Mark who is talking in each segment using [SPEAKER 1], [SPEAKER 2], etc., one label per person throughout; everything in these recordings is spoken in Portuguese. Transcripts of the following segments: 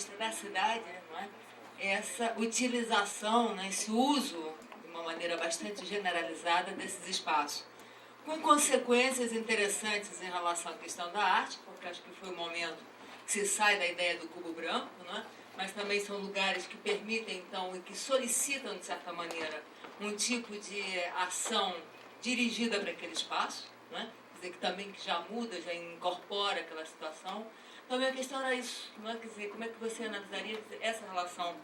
[SPEAKER 1] vista da cidade, não é? Essa utilização, né, esse uso, de uma maneira bastante generalizada, desses espaços. Com consequências interessantes em relação à questão da arte, porque acho que foi o momento que se sai da ideia do cubo branco, não é? Mas também são lugares que permitem, então, e que solicitam, de certa maneira, um tipo de ação dirigida para aquele espaço, não é? Quer dizer, que também que já muda, já incorpora aquela situação. Então, a minha questão era isso, não é? Quer dizer, como é que você analisaria essa relação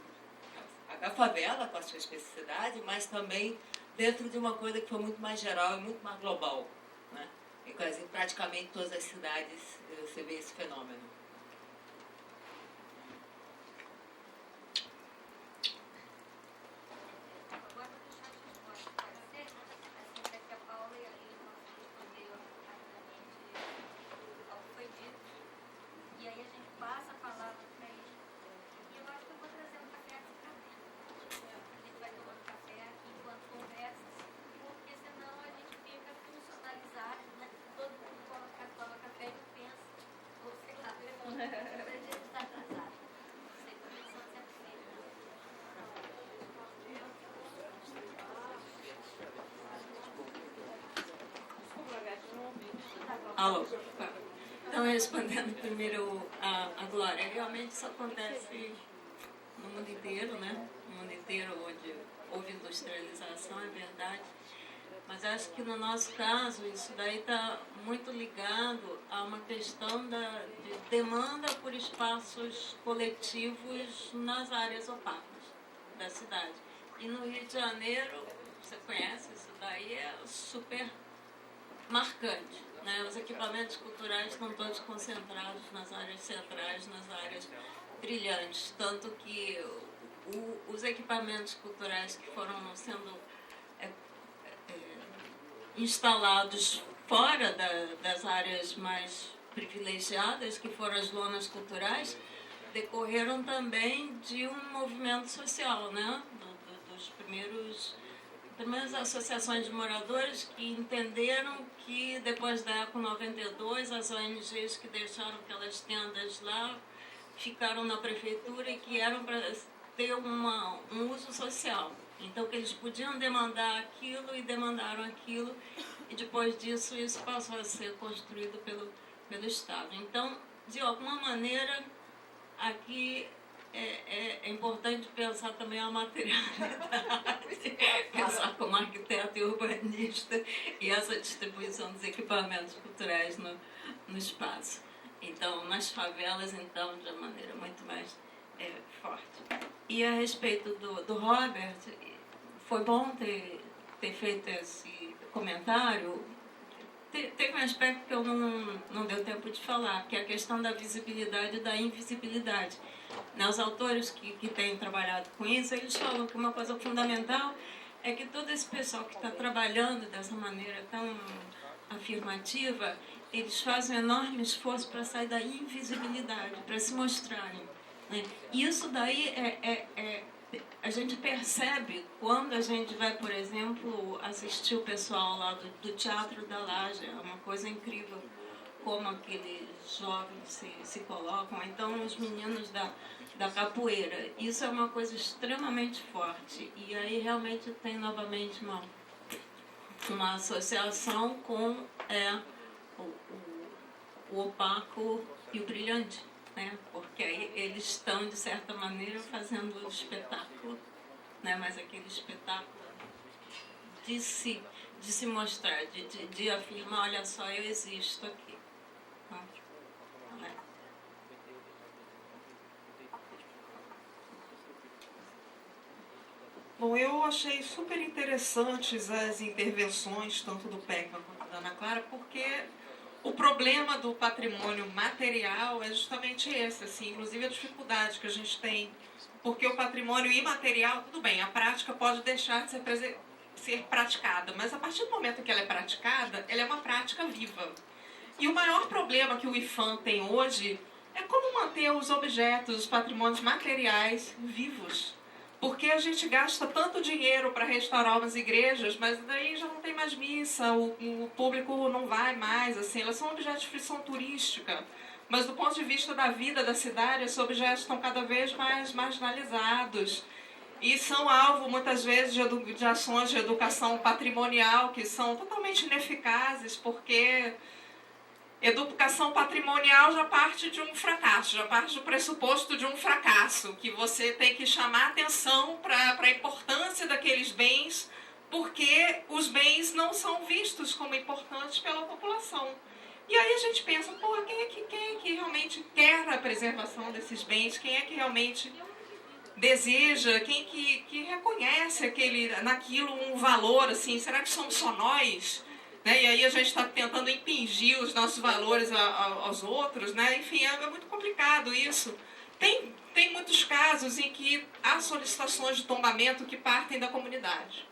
[SPEAKER 1] da favela com a sua especificidade, mas também dentro de uma coisa que foi muito mais geral e muito mais global, né? Em praticamente todas as cidades você vê esse fenômeno.
[SPEAKER 2] Alô. Então, respondendo primeiro a Glória, realmente isso acontece no mundo inteiro, né? No mundo inteiro onde houve industrialização, é verdade. Mas acho que no nosso caso, isso daí está muito ligado a uma questão de demanda por espaços coletivos nas áreas opacas da cidade. E no Rio de Janeiro, você conhece, isso daí é super marcante, né? Os equipamentos culturais estão todos concentrados nas áreas centrais, nas áreas brilhantes, tanto que os equipamentos culturais que foram sendo instalados fora das áreas mais privilegiadas, que foram as lonas culturais, decorreram também de um movimento social, né? Dos primeiras associações de moradores que entenderam que depois da ECO 92, as ONGs que deixaram aquelas tendas lá ficaram na prefeitura e que eram para ter um uso social. Então, que eles podiam demandar aquilo e demandaram aquilo, e depois disso isso passou a ser construído pelo Estado. Então, de alguma maneira, aqui é importante pensar também a materialidade, pensar como arquiteto e urbanista e essa distribuição dos equipamentos culturais no espaço. Então, nas favelas, então, de uma maneira muito mais forte. E a respeito do Robert, foi bom ter feito esse comentário. Teve um aspecto que eu não deu tempo de falar, que é a questão da visibilidade e da invisibilidade. Os autores que têm trabalhado com isso, eles falam que uma coisa fundamental é que todo esse pessoal que está trabalhando dessa maneira tão afirmativa, eles fazem um enorme esforço para sair da invisibilidade, para se mostrarem, né? Isso daí a gente percebe quando a gente vai, por exemplo, assistir o pessoal lá do Teatro da Laje. É uma coisa incrível como aqueles jovens se colocam. Então, os meninos da capoeira. Isso é uma coisa extremamente forte. E aí realmente tem novamente uma associação com o opaco e o brilhante, né? Porque aí eles estão, de certa maneira, fazendo o espetáculo, né? Mas aquele espetáculo de se mostrar, de afirmar, olha só, eu existo aqui.
[SPEAKER 3] Bom, eu achei super interessantes as intervenções, tanto do Peckman quanto da Ana Clara, porque o problema do patrimônio material é justamente esse, assim, inclusive a dificuldade que a gente tem, porque o patrimônio imaterial, tudo bem, a prática pode deixar de ser praticada, mas a partir do momento que ela é praticada, ela é uma prática viva. E o maior problema que o IPHAN tem hoje é como manter os objetos, os patrimônios materiais vivos. Porque a gente gasta tanto dinheiro para restaurar umas igrejas, mas daí já não tem mais missa, o público não vai mais, assim, elas são objetos de frição turística. mas do ponto de vista da vida da cidade, esses objetos estão cada vez mais marginalizados e são alvo, muitas vezes, de ações de educação patrimonial que são totalmente ineficazes, porque educação patrimonial já parte de um fracasso, já parte do pressuposto de um fracasso, que você tem que chamar atenção para a importância daqueles bens, porque os bens não são vistos como importantes pela população. E aí a gente pensa, porra, quem é que realmente quer a preservação desses bens? Quem é que realmente deseja? Quem que reconhece naquilo um valor, assim? Será que somos só nós? Né? E aí a gente está tentando impingir os nossos valores aos outros, né? Enfim, é muito complicado isso. Tem muitos casos em que há solicitações de tombamento que partem da comunidade.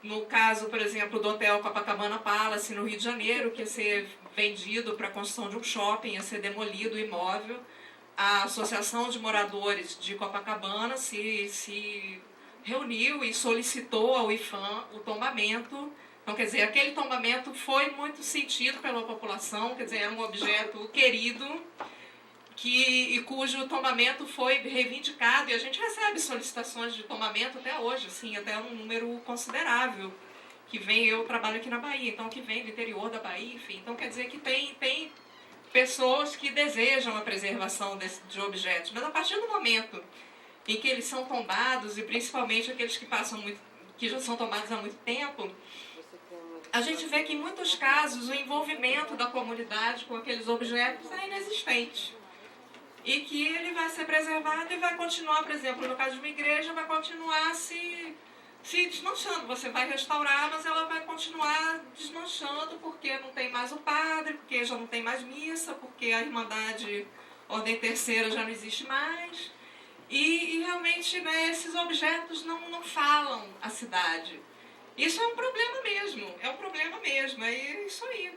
[SPEAKER 3] No caso, por exemplo, do Hotel Copacabana Palace, no Rio de Janeiro, que ia ser vendido para a construção de um shopping, ia ser demolido o imóvel. A Associação de Moradores de Copacabana se reuniu e solicitou ao IPHAN o tombamento. Então, quer dizer, aquele tombamento foi muito sentido pela população, quer dizer, era um objeto querido, e cujo tombamento foi reivindicado, e a gente recebe solicitações de tombamento até hoje, assim, até um número considerável, que vem, eu trabalho aqui na Bahia, então que vem do interior da Bahia, enfim, então quer dizer que tem pessoas que desejam a preservação de objetos, mas a partir do momento em que eles são tombados, e principalmente aqueles que já são tombados há muito tempo, a gente vê que em muitos casos o envolvimento da comunidade com aqueles objetos é inexistente. E que ele vai ser preservado e vai continuar, por exemplo, no caso de uma igreja, vai continuar se desmanchando. Você vai restaurar, mas ela vai continuar desmanchando porque não tem mais o padre, porque já não tem mais missa, porque a Irmandade Ordem Terceira já não existe mais. E realmente, né, esses objetos não falam a cidade. Isso é um problema mesmo, é isso aí.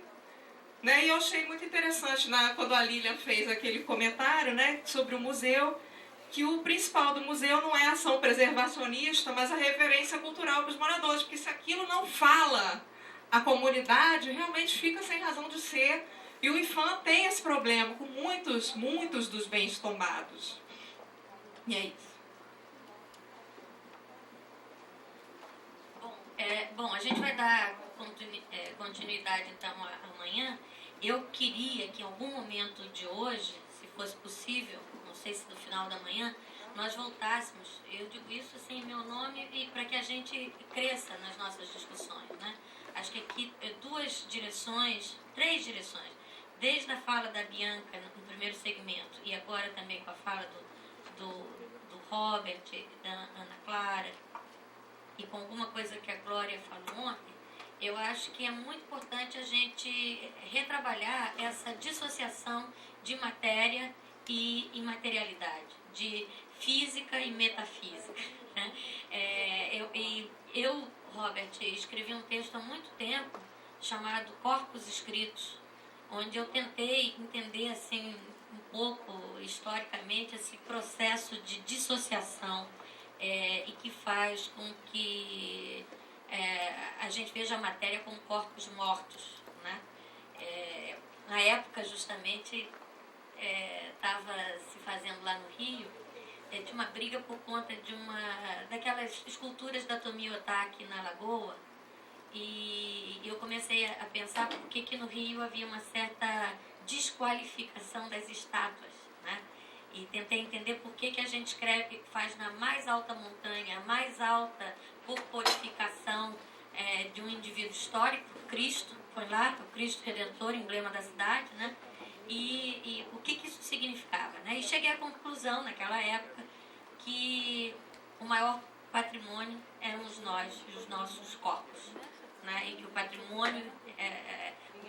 [SPEAKER 3] Né? E eu achei muito interessante quando a Lilian fez aquele comentário, né, sobre o museu, que o principal do museu não é a ação preservacionista, mas a reverência cultural para os moradores, porque se aquilo não fala a comunidade, realmente fica sem razão de ser. E o IPHAN tem esse problema com muitos dos bens tombados. E é isso.
[SPEAKER 4] Bom, a gente vai dar continuidade então amanhã. Eu queria que em algum momento de hoje, se fosse possível, não sei se no final da manhã, nós voltássemos, eu digo isso assim em meu nome, e para que a gente cresça nas nossas discussões, né? Acho que aqui três direções, desde a fala da Bianca no primeiro segmento, e agora também com a fala do Robert, da Ana Clara, e com alguma coisa que a Glória falou ontem, eu acho que é muito importante a gente retrabalhar essa dissociação de matéria e imaterialidade, de física e metafísica. Né? Eu, Robert, escrevi um texto há muito tempo chamado Corpos Escritos, onde eu tentei entender assim, um pouco historicamente esse processo de dissociação e que faz com que a gente veja a matéria como corpos mortos. Né? Na época, justamente, estava se fazendo lá no Rio, de uma briga por conta daquelas esculturas da Tomi Otaki na Lagoa, e eu comecei a pensar por que no Rio havia uma certa desqualificação das estátuas, né? E tentei entender por que a gente faz na mais alta montanha, a mais alta corporificação de um indivíduo histórico, Cristo, foi lá, o Cristo Redentor, emblema da cidade, né? E o que isso significava, né? E cheguei à conclusão, naquela época, que o maior patrimônio éramos nós e os nossos corpos, né? E que o patrimônio,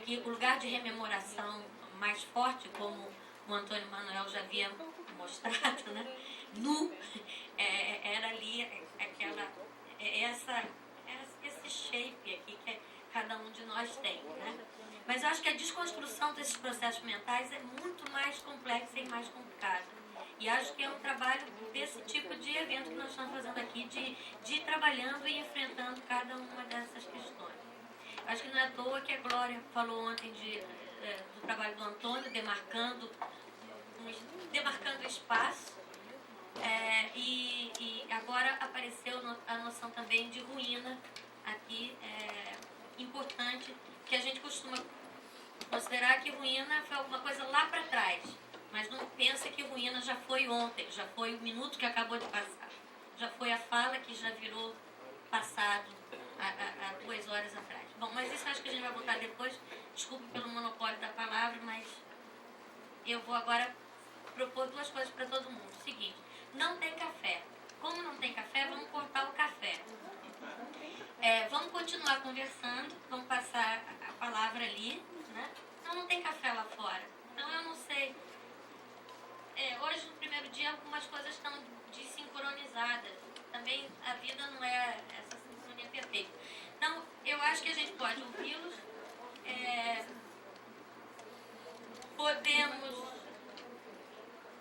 [SPEAKER 4] que o lugar de rememoração mais forte, como o Antônio Manuel já havia mostrado, né? Era ali esse shape aqui que cada um de nós tem, né? Mas eu acho que a desconstrução desses processos mentais é muito mais complexa e mais complicada. E acho que é um trabalho desse tipo de evento que nós estamos fazendo aqui, de ir trabalhando e enfrentando cada uma dessas questões. Acho que não é à toa que a Glória falou ontem do trabalho do Antônio, demarcando o espaço. E agora apareceu a noção também de ruína aqui, importante, que a gente costuma considerar que ruína foi alguma coisa lá para trás, mas não pensa que ruína já foi ontem, já foi o minuto que acabou de passar, já foi a fala que já virou passado há 2 horas atrás. Bom, mas isso acho que a gente vai voltar depois. Desculpe pelo monopólio da palavra, mas eu vou agora propor 2 coisas para todo mundo. Seguinte, não tem café. Como não tem café, vamos cortar o café. Vamos continuar conversando, vamos passar a palavra ali, né? Não tem café lá fora. Então eu não sei. Hoje, no primeiro dia, algumas coisas estão desincronizadas. Também a vida não é essa sincronia perfeita. Então, eu acho que a gente pode ouvi-los.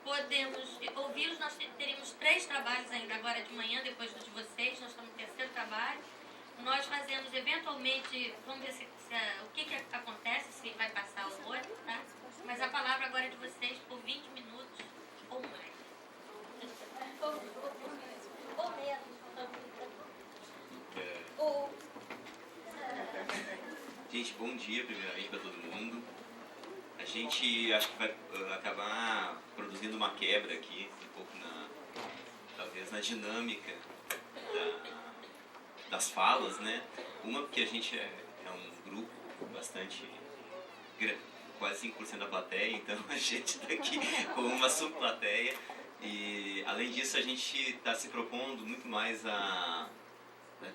[SPEAKER 4] Podemos ouvi-los. Nós teríamos 3 trabalhos ainda agora de manhã, depois dos de vocês. Nós estamos no 3º trabalho. Nós fazemos, eventualmente, vamos ver o que acontece, se vai passar o outro, tá? Mas a palavra agora é de vocês por 20 minutos ou mais. Ou menos.
[SPEAKER 5] Gente, bom dia primeiramente para todo mundo. A gente acho que vai acabar produzindo uma quebra aqui, um pouco talvez na dinâmica das falas, né? Uma porque a gente é um grupo bastante grande, quase 5% da plateia, então a gente está aqui como uma subplateia e além disso a gente está se propondo muito mais a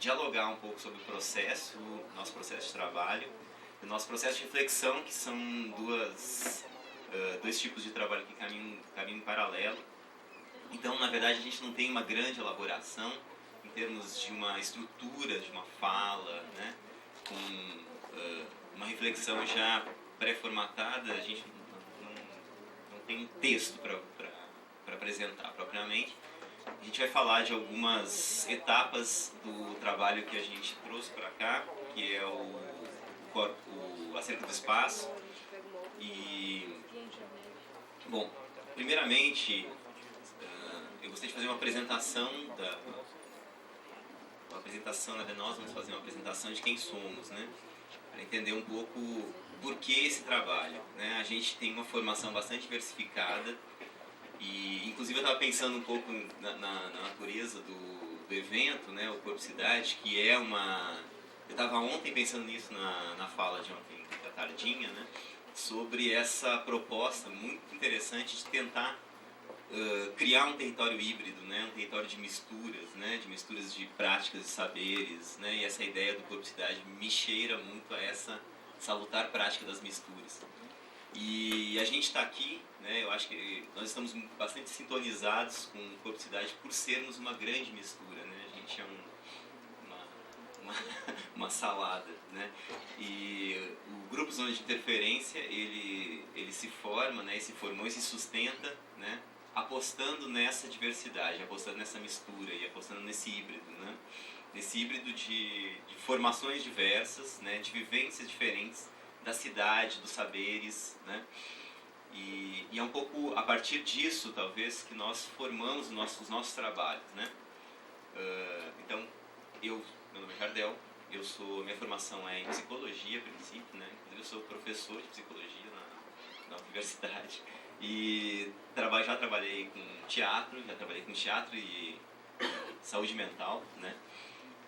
[SPEAKER 5] dialogar um pouco sobre o processo, nosso processo de trabalho, o nosso processo de reflexão, que são dois tipos de trabalho que caminham em paralelo. Então, na verdade, a gente não tem uma grande elaboração em termos de uma estrutura, de uma fala, né? Com uma reflexão já pré-formatada, a gente não tem um texto para apresentar propriamente. A gente vai falar de algumas etapas do trabalho que a gente trouxe para cá, que é acerca do espaço. E, bom, primeiramente, eu gostaria de fazer uma apresentação nós vamos fazer uma apresentação de quem somos, né? Para entender um pouco por que esse trabalho, né? A gente tem uma formação bastante diversificada e, inclusive, eu estava pensando um pouco na natureza do evento, né? O Corpo Cidade, que é uma... Eu estava ontem pensando nisso na fala de ontem, da tardinha, né? Sobre essa proposta muito interessante de tentar criar um território híbrido, né? Um território de misturas, né? De misturas de práticas e saberes, né? E essa ideia do Corpo Cidade me cheira muito a essa salutar prática das misturas. E a gente está aqui, né? Eu acho que nós estamos bastante sintonizados com o Corpo Cidade por sermos uma grande mistura, né? A gente é uma salada, né? E o Grupo Zona de Interferência, ele se forma, né? E se formou e se sustenta, né? Apostando nessa diversidade, apostando nessa mistura e apostando nesse híbrido, né? Nesse híbrido de formações diversas, né? De vivências diferentes da cidade, dos saberes, né? E é um pouco a partir disso, talvez, que nós formamos os nossos trabalhos, né? Então, meu nome é Jardel, minha formação é em psicologia, a princípio, né? Inclusive eu sou professor de psicologia na universidade e já trabalhei com teatro e saúde mental, né?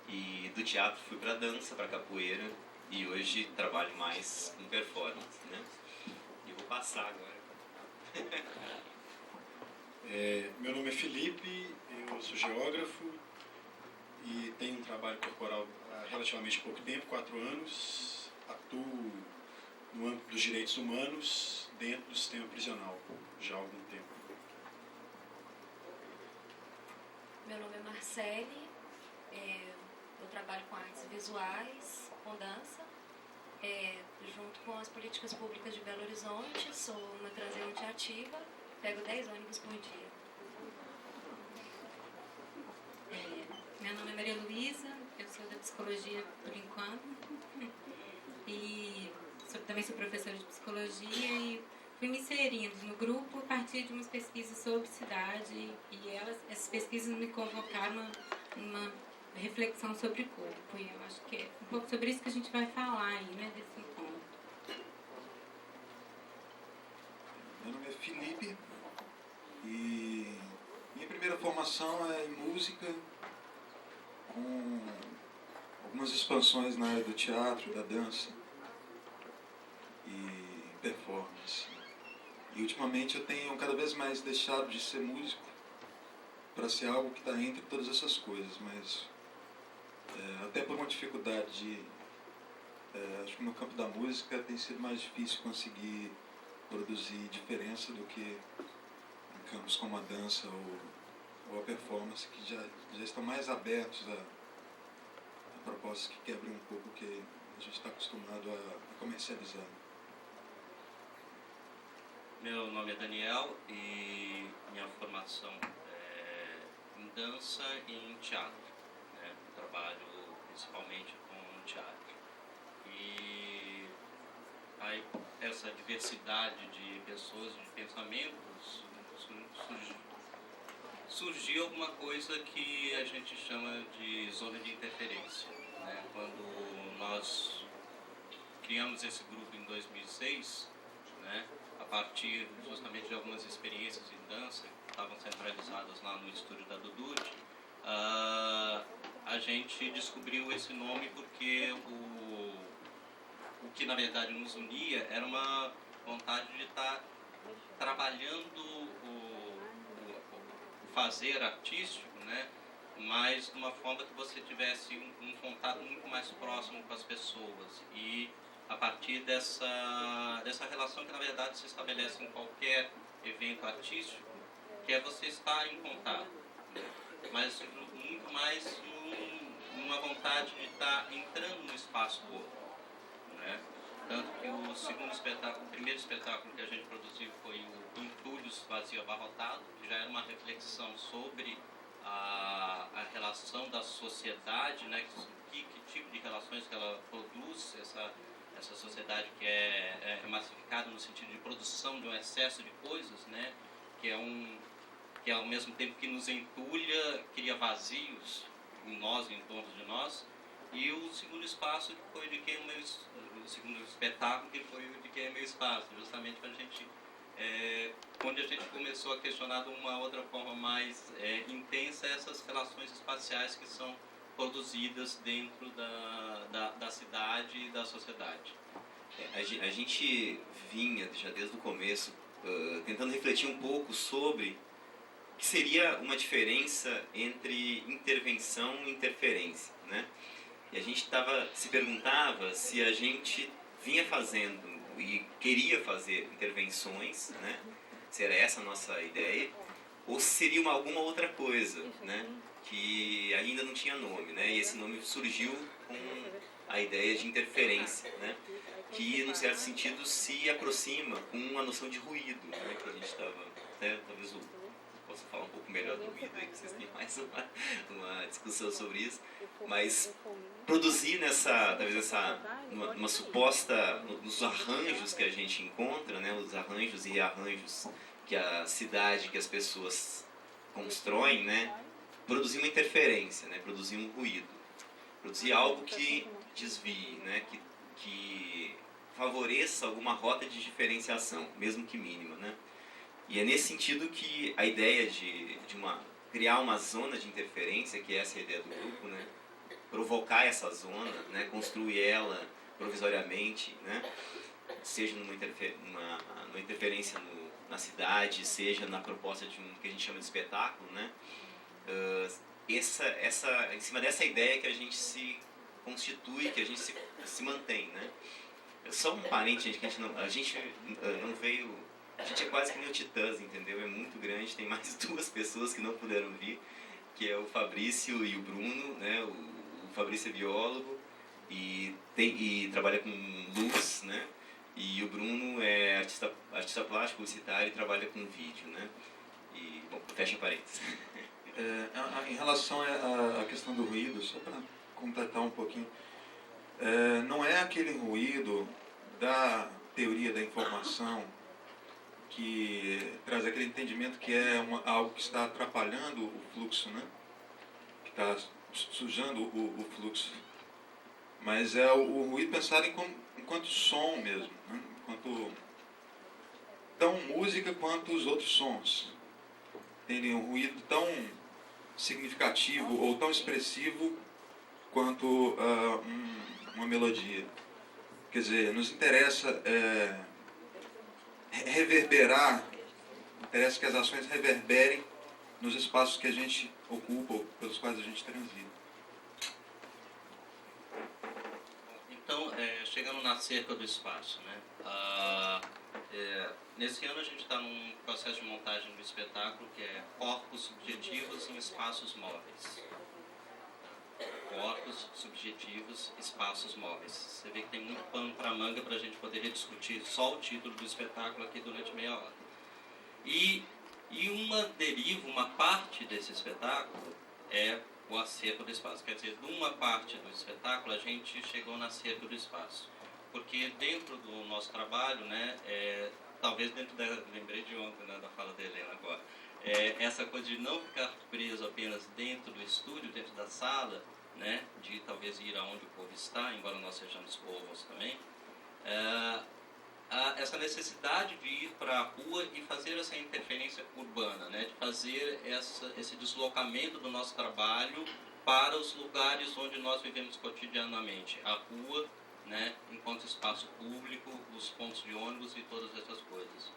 [SPEAKER 5] E do teatro fui para dança, para capoeira e hoje trabalho mais com performance, né? E eu vou passar agora.
[SPEAKER 6] Meu nome é Felipe, eu sou geógrafo e tenho um trabalho corporal há relativamente pouco tempo, 4 anos. Atuo no âmbito dos direitos humanos dentro do sistema prisional já há algum tempo.
[SPEAKER 7] Meu nome é Marcele, eu trabalho com artes visuais, com dança, junto com as políticas públicas de Belo Horizonte, sou uma transeunte ativa, pego 10 ônibus por dia.
[SPEAKER 8] Meu nome é Maria Luísa, eu sou da psicologia por enquanto e também sou professora de psicologia e fui me inserindo no grupo a partir de umas pesquisas sobre cidade e essas pesquisas me convocaram a uma reflexão sobre o corpo. E eu acho que é um pouco sobre isso que a gente vai falar aí, né, desse encontro.
[SPEAKER 9] Meu nome é Felipe e minha primeira formação é em música, com algumas expansões na área do teatro, da dança e performance. E ultimamente eu tenho cada vez mais deixado de ser músico para ser algo que está entre todas essas coisas, mas até por uma dificuldade acho que no campo da música tem sido mais difícil conseguir produzir diferença do que em campos como a dança ou a performance, que já estão mais abertos a propostas que quebrem um pouco o que a gente está acostumado a comercializar.
[SPEAKER 10] Meu nome é Daniel e minha formação é em dança e em teatro. Né? Trabalho principalmente com teatro. E aí, essa diversidade de pessoas, de pensamentos, surgiu alguma coisa que a gente chama de zona de interferência. Né? Quando nós criamos esse grupo em 2006, né? A partir justamente de algumas experiências em dança que estavam centralizadas lá no estúdio da Dudut, a gente descobriu esse nome porque o que na verdade nos unia era uma vontade de estar trabalhando o fazer artístico, né? Mas de uma forma que você tivesse um contato muito mais próximo com as pessoas e a partir dessa relação que na verdade se estabelece em qualquer evento artístico, que é você estar em contato, né? Mas muito mais numa vontade de estar entrando no espaço do outro, né? Tanto que o primeiro espetáculo que a gente produziu foi o Entulhos Vazio Abarrotado, que já era uma reflexão sobre a relação da sociedade, né? Que tipo de relações que ela produz, essa sociedade que é massificada no sentido de produção de um excesso de coisas, né? Que ao mesmo tempo que nos entulha, cria vazios em nós, em torno de nós. E o segundo espaço que foi de quem o segundo espetáculo que foi o de quem é meu espaço, justamente para a gente onde a gente começou a questionar de uma outra forma mais intensa essas relações espaciais que são produzidas dentro da cidade e da sociedade.
[SPEAKER 5] A gente vinha já desde o começo tentando refletir um pouco sobre o que seria uma diferença entre intervenção e interferência, né? E a gente se perguntava se a gente vinha fazendo e queria fazer intervenções, né? Se era essa a nossa ideia, ou se seria alguma outra coisa, né? Que ainda não tinha nome, né? E esse nome surgiu com a ideia de interferência, né? Que, num certo sentido, se aproxima com a noção de ruído, né? Que a gente estava, talvez eu possa falar um pouco melhor do ruído, aí, que vocês têm mais uma discussão sobre isso, mas produzir uma suposta, nos arranjos que a gente encontra, né? Os arranjos e rearranjos que a cidade, que as pessoas constroem, né? Produzir uma interferência, né? Produzir um ruído, produzir algo que desvie, né? Que favoreça alguma rota de diferenciação, mesmo que mínima, né? E é nesse sentido que a ideia de criar uma zona de interferência, que é essa a ideia do grupo, né? Provocar essa zona, né? Construir ela provisoriamente, né? Seja numa interferência na cidade, seja na proposta de que a gente chama de espetáculo, né? Em cima dessa ideia que a gente se constitui, que a gente se mantém, né? Só um parente, que a gente não veio... A gente é quase que nem o Titãs, entendeu? É muito grande, tem mais 2 pessoas que não puderam vir, que é o Fabrício e o Bruno, né? O Fabrício é biólogo e trabalha com luz, né? E o Bruno é artista plástico, publicitário e trabalha com vídeo, né? E, bom, fecha parênteses.
[SPEAKER 9] Em relação à questão do ruído, só para completar um pouquinho, não é aquele ruído da teoria da informação, que traz aquele entendimento que é algo que está atrapalhando o fluxo, né? Que está sujando o fluxo. Mas é o ruído pensado enquanto som mesmo, né? Enquanto tão música quanto os outros sons. Tem um ruído tão significativo ou tão expressivo quanto uma melodia. Quer dizer, nos interessa reverberar, interessa que as ações reverberem nos espaços que a gente ocupa ou pelos quais a gente transita.
[SPEAKER 10] Então, chegando na cerca do espaço, né? Nesse ano a gente está num processo de montagem do espetáculo que é Corpos Subjetivos em Espaços Móveis. Corpos subjetivos, espaços móveis. Você vê que tem muito pano para manga para a gente poder discutir só o título do espetáculo aqui durante meia hora. E uma parte desse espetáculo é o acervo do espaço. Quer dizer, de uma parte do espetáculo a gente chegou na cerca do espaço. Porque dentro do nosso trabalho, né, talvez lembrei de ontem, né, da fala da Helena agora, essa coisa de não ficar preso apenas dentro do estúdio, dentro da sala, né, de talvez ir aonde o povo está, embora nós sejamos povos também, essa necessidade de ir para a rua e fazer essa interferência urbana, né, de fazer esse deslocamento do nosso trabalho para os lugares onde nós vivemos cotidianamente, a rua, né, enquanto espaço público, os pontos de ônibus e todas essas coisas.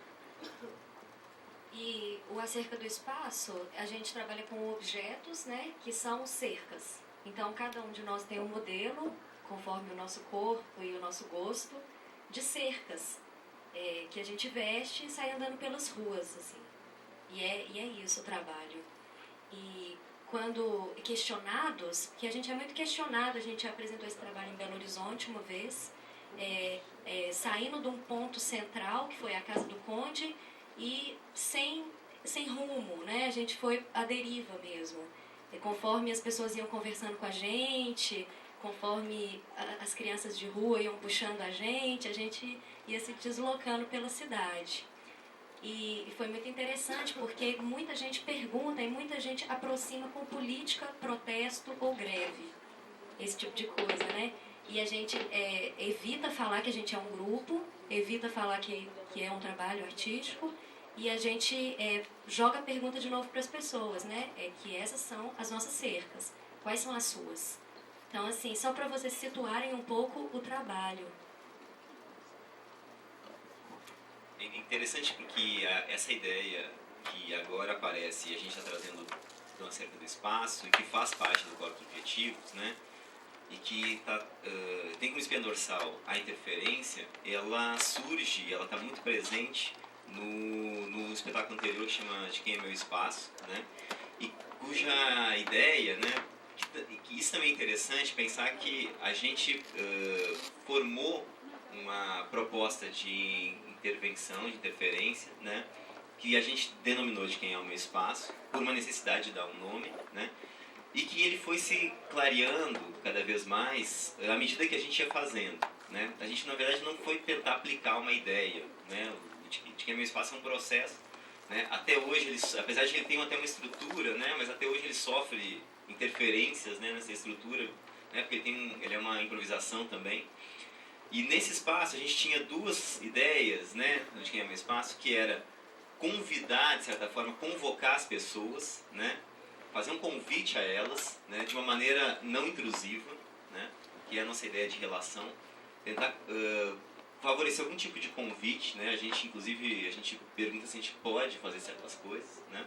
[SPEAKER 7] E o Acerca do Espaço, a gente trabalha com objetos, né, que são cercas. Então, cada um de nós tem um modelo, conforme o nosso corpo e o nosso gosto, de cercas, que a gente veste e sai andando pelas ruas, assim. E é isso o trabalho. E quando questionados, que a gente é muito questionado, a gente apresentou esse trabalho em Belo Horizonte uma vez, saindo de um ponto central, que foi a Casa do Conde, e sem rumo, né? A gente foi à deriva mesmo. E conforme as pessoas iam conversando com a gente, conforme as crianças de rua iam puxando a gente ia se deslocando pela cidade. E foi muito interessante porque muita gente pergunta e muita gente aproxima com política, protesto ou greve. Esse tipo de coisa, né? E a gente evita falar que a gente é um grupo, evita falar que é um trabalho artístico, e a gente joga a pergunta de novo para as pessoas, né? Que essas são as nossas cercas. Quais são as suas? Então, assim, só para vocês situarem um pouco o trabalho.
[SPEAKER 5] É interessante porque essa ideia que agora aparece e a gente está trazendo do Acerca do Espaço e que faz parte do Corpos Objetivos, né? E que tem como espinha dorsal a interferência, ela surge, ela está muito presente no espetáculo anterior que chama De Quem é Meu Espaço, né? E cuja ideia, né? Que isso também é interessante, pensar que a gente formou uma proposta de intervenção, de interferência, né? Que a gente denominou De Quem é o Meu Espaço, por uma necessidade de dar um nome, né? E que ele foi se clareando cada vez mais à medida que a gente ia fazendo, né? A gente, na verdade, não foi tentar aplicar uma ideia, né? De Quem é Meu Espaço é um processo, né? Até hoje, apesar de ele ter até uma estrutura, né? Mas até hoje ele sofre interferências, né? Nessa estrutura, né? Porque ele é uma improvisação também. E nesse espaço a gente tinha duas ideias, né? De Quem é Meu Espaço, que era convidar, de certa forma, convocar as pessoas, né? Fazer um convite a elas, né, de uma maneira não intrusiva, né, que é a nossa ideia de relação, tentar favorecer algum tipo de convite, né, inclusive a gente pergunta se a gente pode fazer certas coisas, né,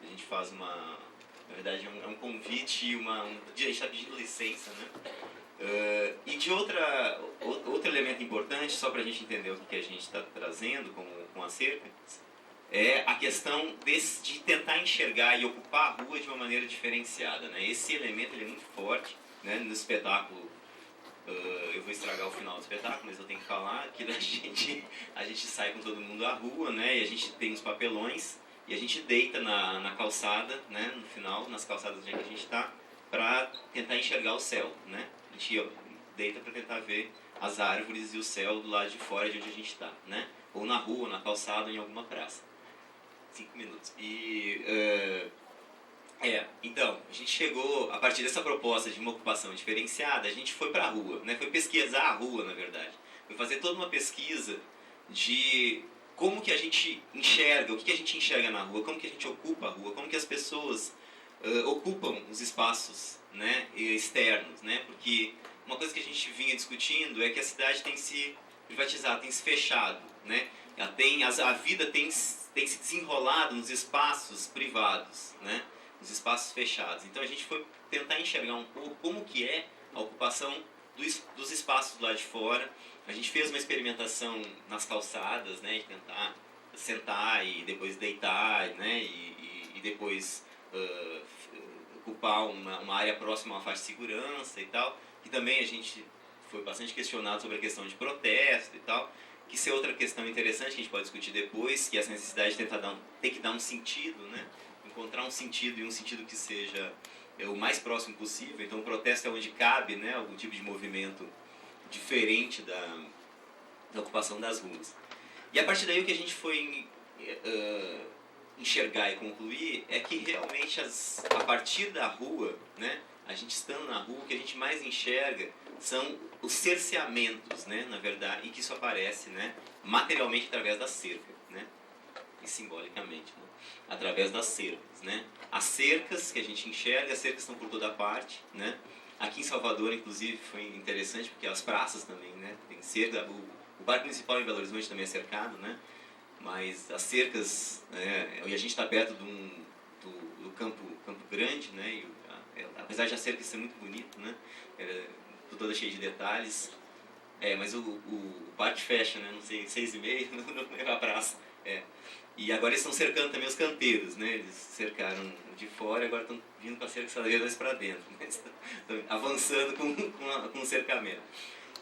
[SPEAKER 5] a gente faz na verdade é um convite, a gente está pedindo licença, né, e de outro elemento importante, só para a gente entender o que a gente está trazendo com a cerca, é a questão de tentar enxergar e ocupar a rua de uma maneira diferenciada, né? Esse elemento ele é muito forte, né? No espetáculo, eu vou estragar o final do espetáculo, mas eu tenho que falar que a gente sai com todo mundo à rua, né? E a gente tem os papelões e a gente deita na calçada, né? No final, nas calçadas onde a gente está, para tentar enxergar o céu, né? A gente deita para tentar ver as árvores e o céu do lado de fora de onde a gente está, né? Ou na rua, na calçada, ou em alguma praça. 5 minutos. Então, a gente chegou, a partir dessa proposta de uma ocupação diferenciada, a gente foi para a rua, né? Foi pesquisar a rua, na verdade. Foi fazer toda uma pesquisa de como que a gente enxerga, o que a gente enxerga na rua, como que a gente ocupa a rua, como que as pessoas ocupam os espaços, né, externos, né? Porque uma coisa que a gente vinha discutindo é que a cidade tem se privatizado, tem se fechado, né? A vida tem se desenrolado nos espaços privados, né? Nos espaços fechados. Então a gente foi tentar enxergar um pouco como que é a ocupação dos espaços do lado de fora. A gente fez uma experimentação nas calçadas, né, de tentar sentar e depois deitar, né, e depois ocupar uma área próxima a uma faixa de segurança e tal, que também a gente foi bastante questionado sobre a questão de protesto e tal, que isso é outra questão interessante que a gente pode discutir depois, que é essa necessidade de ter que dar um sentido, né, encontrar um sentido e um sentido que seja o mais próximo possível. Então o protesto é onde cabe, né, algum tipo de movimento diferente da ocupação das ruas. E a partir daí o que a gente foi enxergar e concluir é que realmente a partir da rua, né, a gente estando na rua, o que a gente mais enxerga são os cerceamentos, né, na verdade, e que isso aparece, né, materialmente através da cerca, né, e simbolicamente, né, através das cercas, né. As cercas que a gente enxerga, as cercas estão por toda parte, né. Aqui em Salvador, inclusive, foi interessante porque as praças também, né, tem cerca. O Parque Municipal em Belo Horizonte também é cercado, né, mas as cercas, né, e a gente está perto do Campo Grande, né, apesar de a cerca ser muito bonito, né, toda cheia de detalhes, mas o parque fecha, né, não sei, 6h30, não é a praça, E agora eles estão cercando também os canteiros, né? Eles cercaram de fora e agora estão vindo com a cerca cada vez mais para dentro, né? Estão avançando com o cercamento.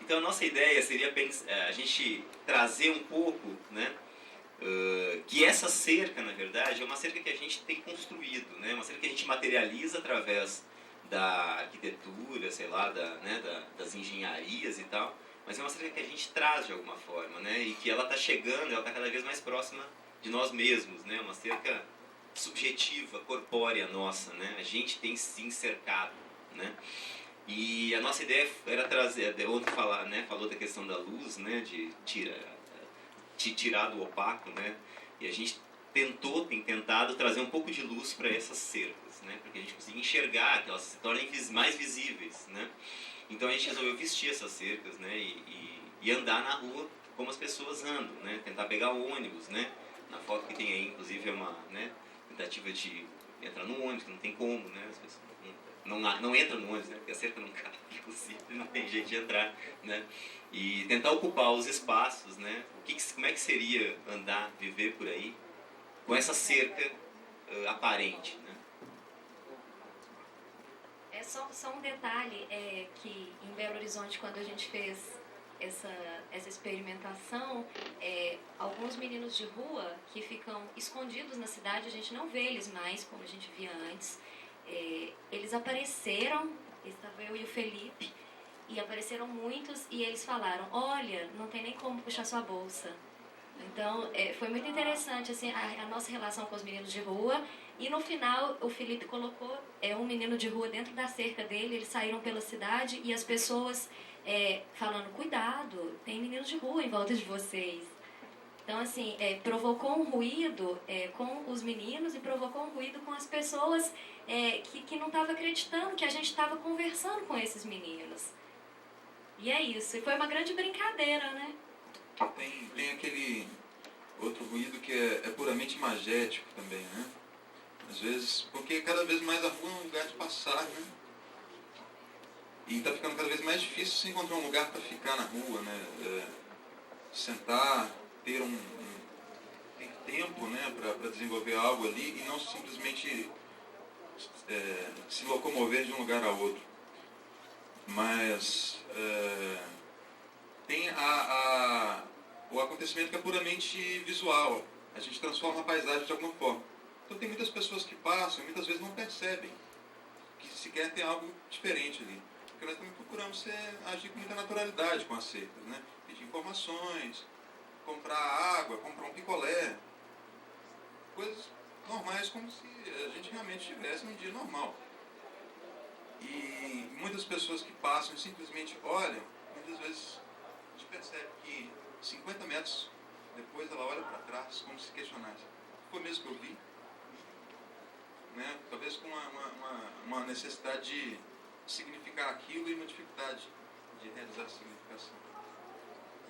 [SPEAKER 5] Então a nossa ideia seria a gente trazer um pouco, né? Que essa cerca, na verdade, é uma cerca que a gente tem construído, né? Uma cerca que a gente materializa através da arquitetura, sei lá, das engenharias e tal, mas é uma cerca que a gente traz de alguma forma, né? E que ela está chegando, ela está cada vez mais próxima de nós mesmos, né? Uma cerca subjetiva, corpórea nossa, né? A gente tem sim cercado, né? E a nossa ideia era trazer, ontem falou da questão da luz, né? De tirar do opaco, né? E a gente tem tentado trazer um pouco de luz para essas cercas, né? Para que a gente consiga enxergar, que elas se tornem mais visíveis, né? Então a gente resolveu vestir essas cercas, né? E andar na rua como as pessoas andam, né? Tentar pegar o ônibus, né? Na foto que tem aí, inclusive, é uma, né, tentativa de entrar no ônibus, que não tem como, né? As pessoas não entram no ônibus, né? Porque a cerca não cabe, inclusive, não tem jeito de entrar, né? E tentar ocupar os espaços, né? Como é que seria andar, viver por aí com essa cerca aparente, né?
[SPEAKER 7] Só um detalhe, que em Belo Horizonte, quando a gente fez essa experimentação, alguns meninos de rua que ficam escondidos na cidade, a gente não vê eles mais como a gente via antes. Eles apareceram, estava eu e o Felipe, e apareceram muitos, e eles falaram: olha, não tem nem como puxar sua bolsa. Então, foi muito interessante assim, a nossa relação com os meninos de rua. E no final, o Felipe colocou um menino de rua dentro da cerca dele, eles saíram pela cidade e as pessoas falando: cuidado, tem meninos de rua em volta de vocês. Então, assim, provocou um ruído com os meninos e provocou um ruído com as pessoas que não estavam acreditando que a gente estava conversando com esses meninos. E é isso, e foi uma grande brincadeira, né?
[SPEAKER 9] Tem aquele outro ruído que é puramente imagético também, né? Às vezes, porque cada vez mais a rua é um lugar de passar, né? E está ficando cada vez mais difícil você encontrar um lugar para ficar na rua, né? Sentar, ter tempo, né, para desenvolver algo ali e não simplesmente se locomover de um lugar a outro. Mas tem o acontecimento que é puramente visual. A gente transforma a paisagem de alguma forma. Então tem muitas pessoas que passam e muitas vezes não percebem que sequer tem algo diferente ali. porque nós também procuramos agir com muita naturalidade com as cercas, né? Pedir informações, comprar água, comprar um picolé, coisas normais, como se a gente realmente tivesse um dia normal. E muitas pessoas que passam e simplesmente olham, muitas vezes a gente percebe que 50 metros depois ela olha para trás como se questionasse: foi mesmo que eu vi? Né? Talvez com uma necessidade de significar aquilo e uma dificuldade de realizar a significação.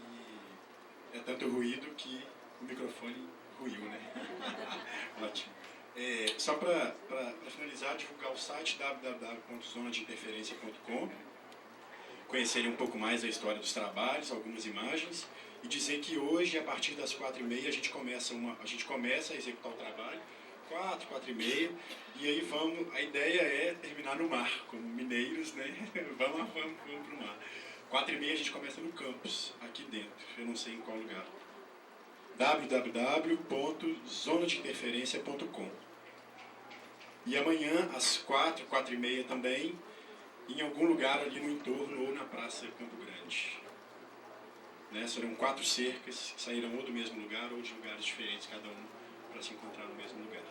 [SPEAKER 6] E é tanto ruído que o microfone ruiu, né? Ótimo. Só para finalizar, divulgar o site www.zonadeinterferência.com, conhecerem um pouco mais a história dos trabalhos, algumas imagens, e dizer que hoje, a partir das 4h30, a gente começa a executar o trabalho, 4h30, e aí a ideia é terminar no mar, como mineiros, né? vamos para o mar. 4h30 a gente começa no campus, aqui dentro, eu não sei em qual lugar. www.zonadeinterferência.com. E amanhã, às 4h30 também, em algum lugar ali no entorno ou na Praça Campo Grande. Né? Serão 4 cercas que sairão ou do mesmo lugar ou de lugares diferentes, cada um, para se encontrar no mesmo lugar.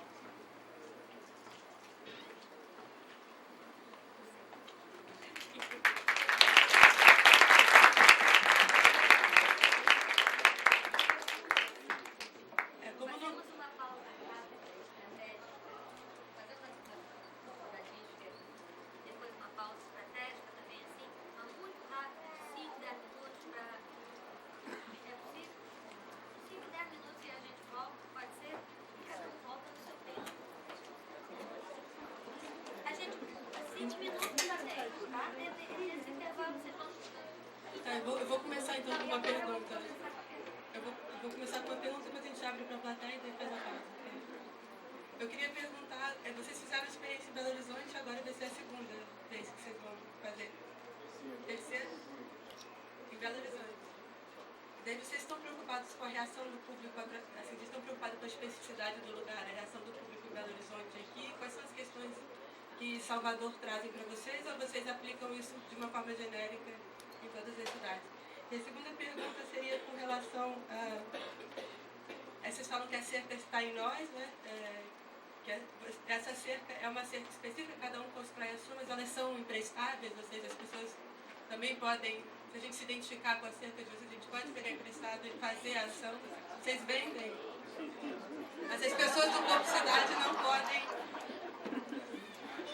[SPEAKER 11] Eu vou começar então com uma pergunta. Eu vou começar com uma pergunta, depois a gente abre para a plateia e depois a pausa. Eu queria perguntar, vocês fizeram a experiência em Belo Horizonte, agora vai ser a segunda vez que vocês vão fazer. Terceira? Em Belo Horizonte. Daí vocês estão preocupados com a reação do público, assim, vocês estão preocupados com a especificidade do lugar, a reação do público em Belo Horizonte aqui? Quais são as questões que Salvador trazem para vocês, ou vocês aplicam isso de uma forma genérica em todas as cidades? E a segunda pergunta seria com relação a... Vocês falam que a cerca está em nós, né? Que essa cerca é uma cerca específica, cada um constrói a sua, mas elas são emprestáveis, ou seja, as pessoas também podem, se a gente se identificar com a cerca de vocês, a gente pode pegar emprestado e fazer a ação. Vocês vendem, mas as pessoas do Corpo Cidade não podem...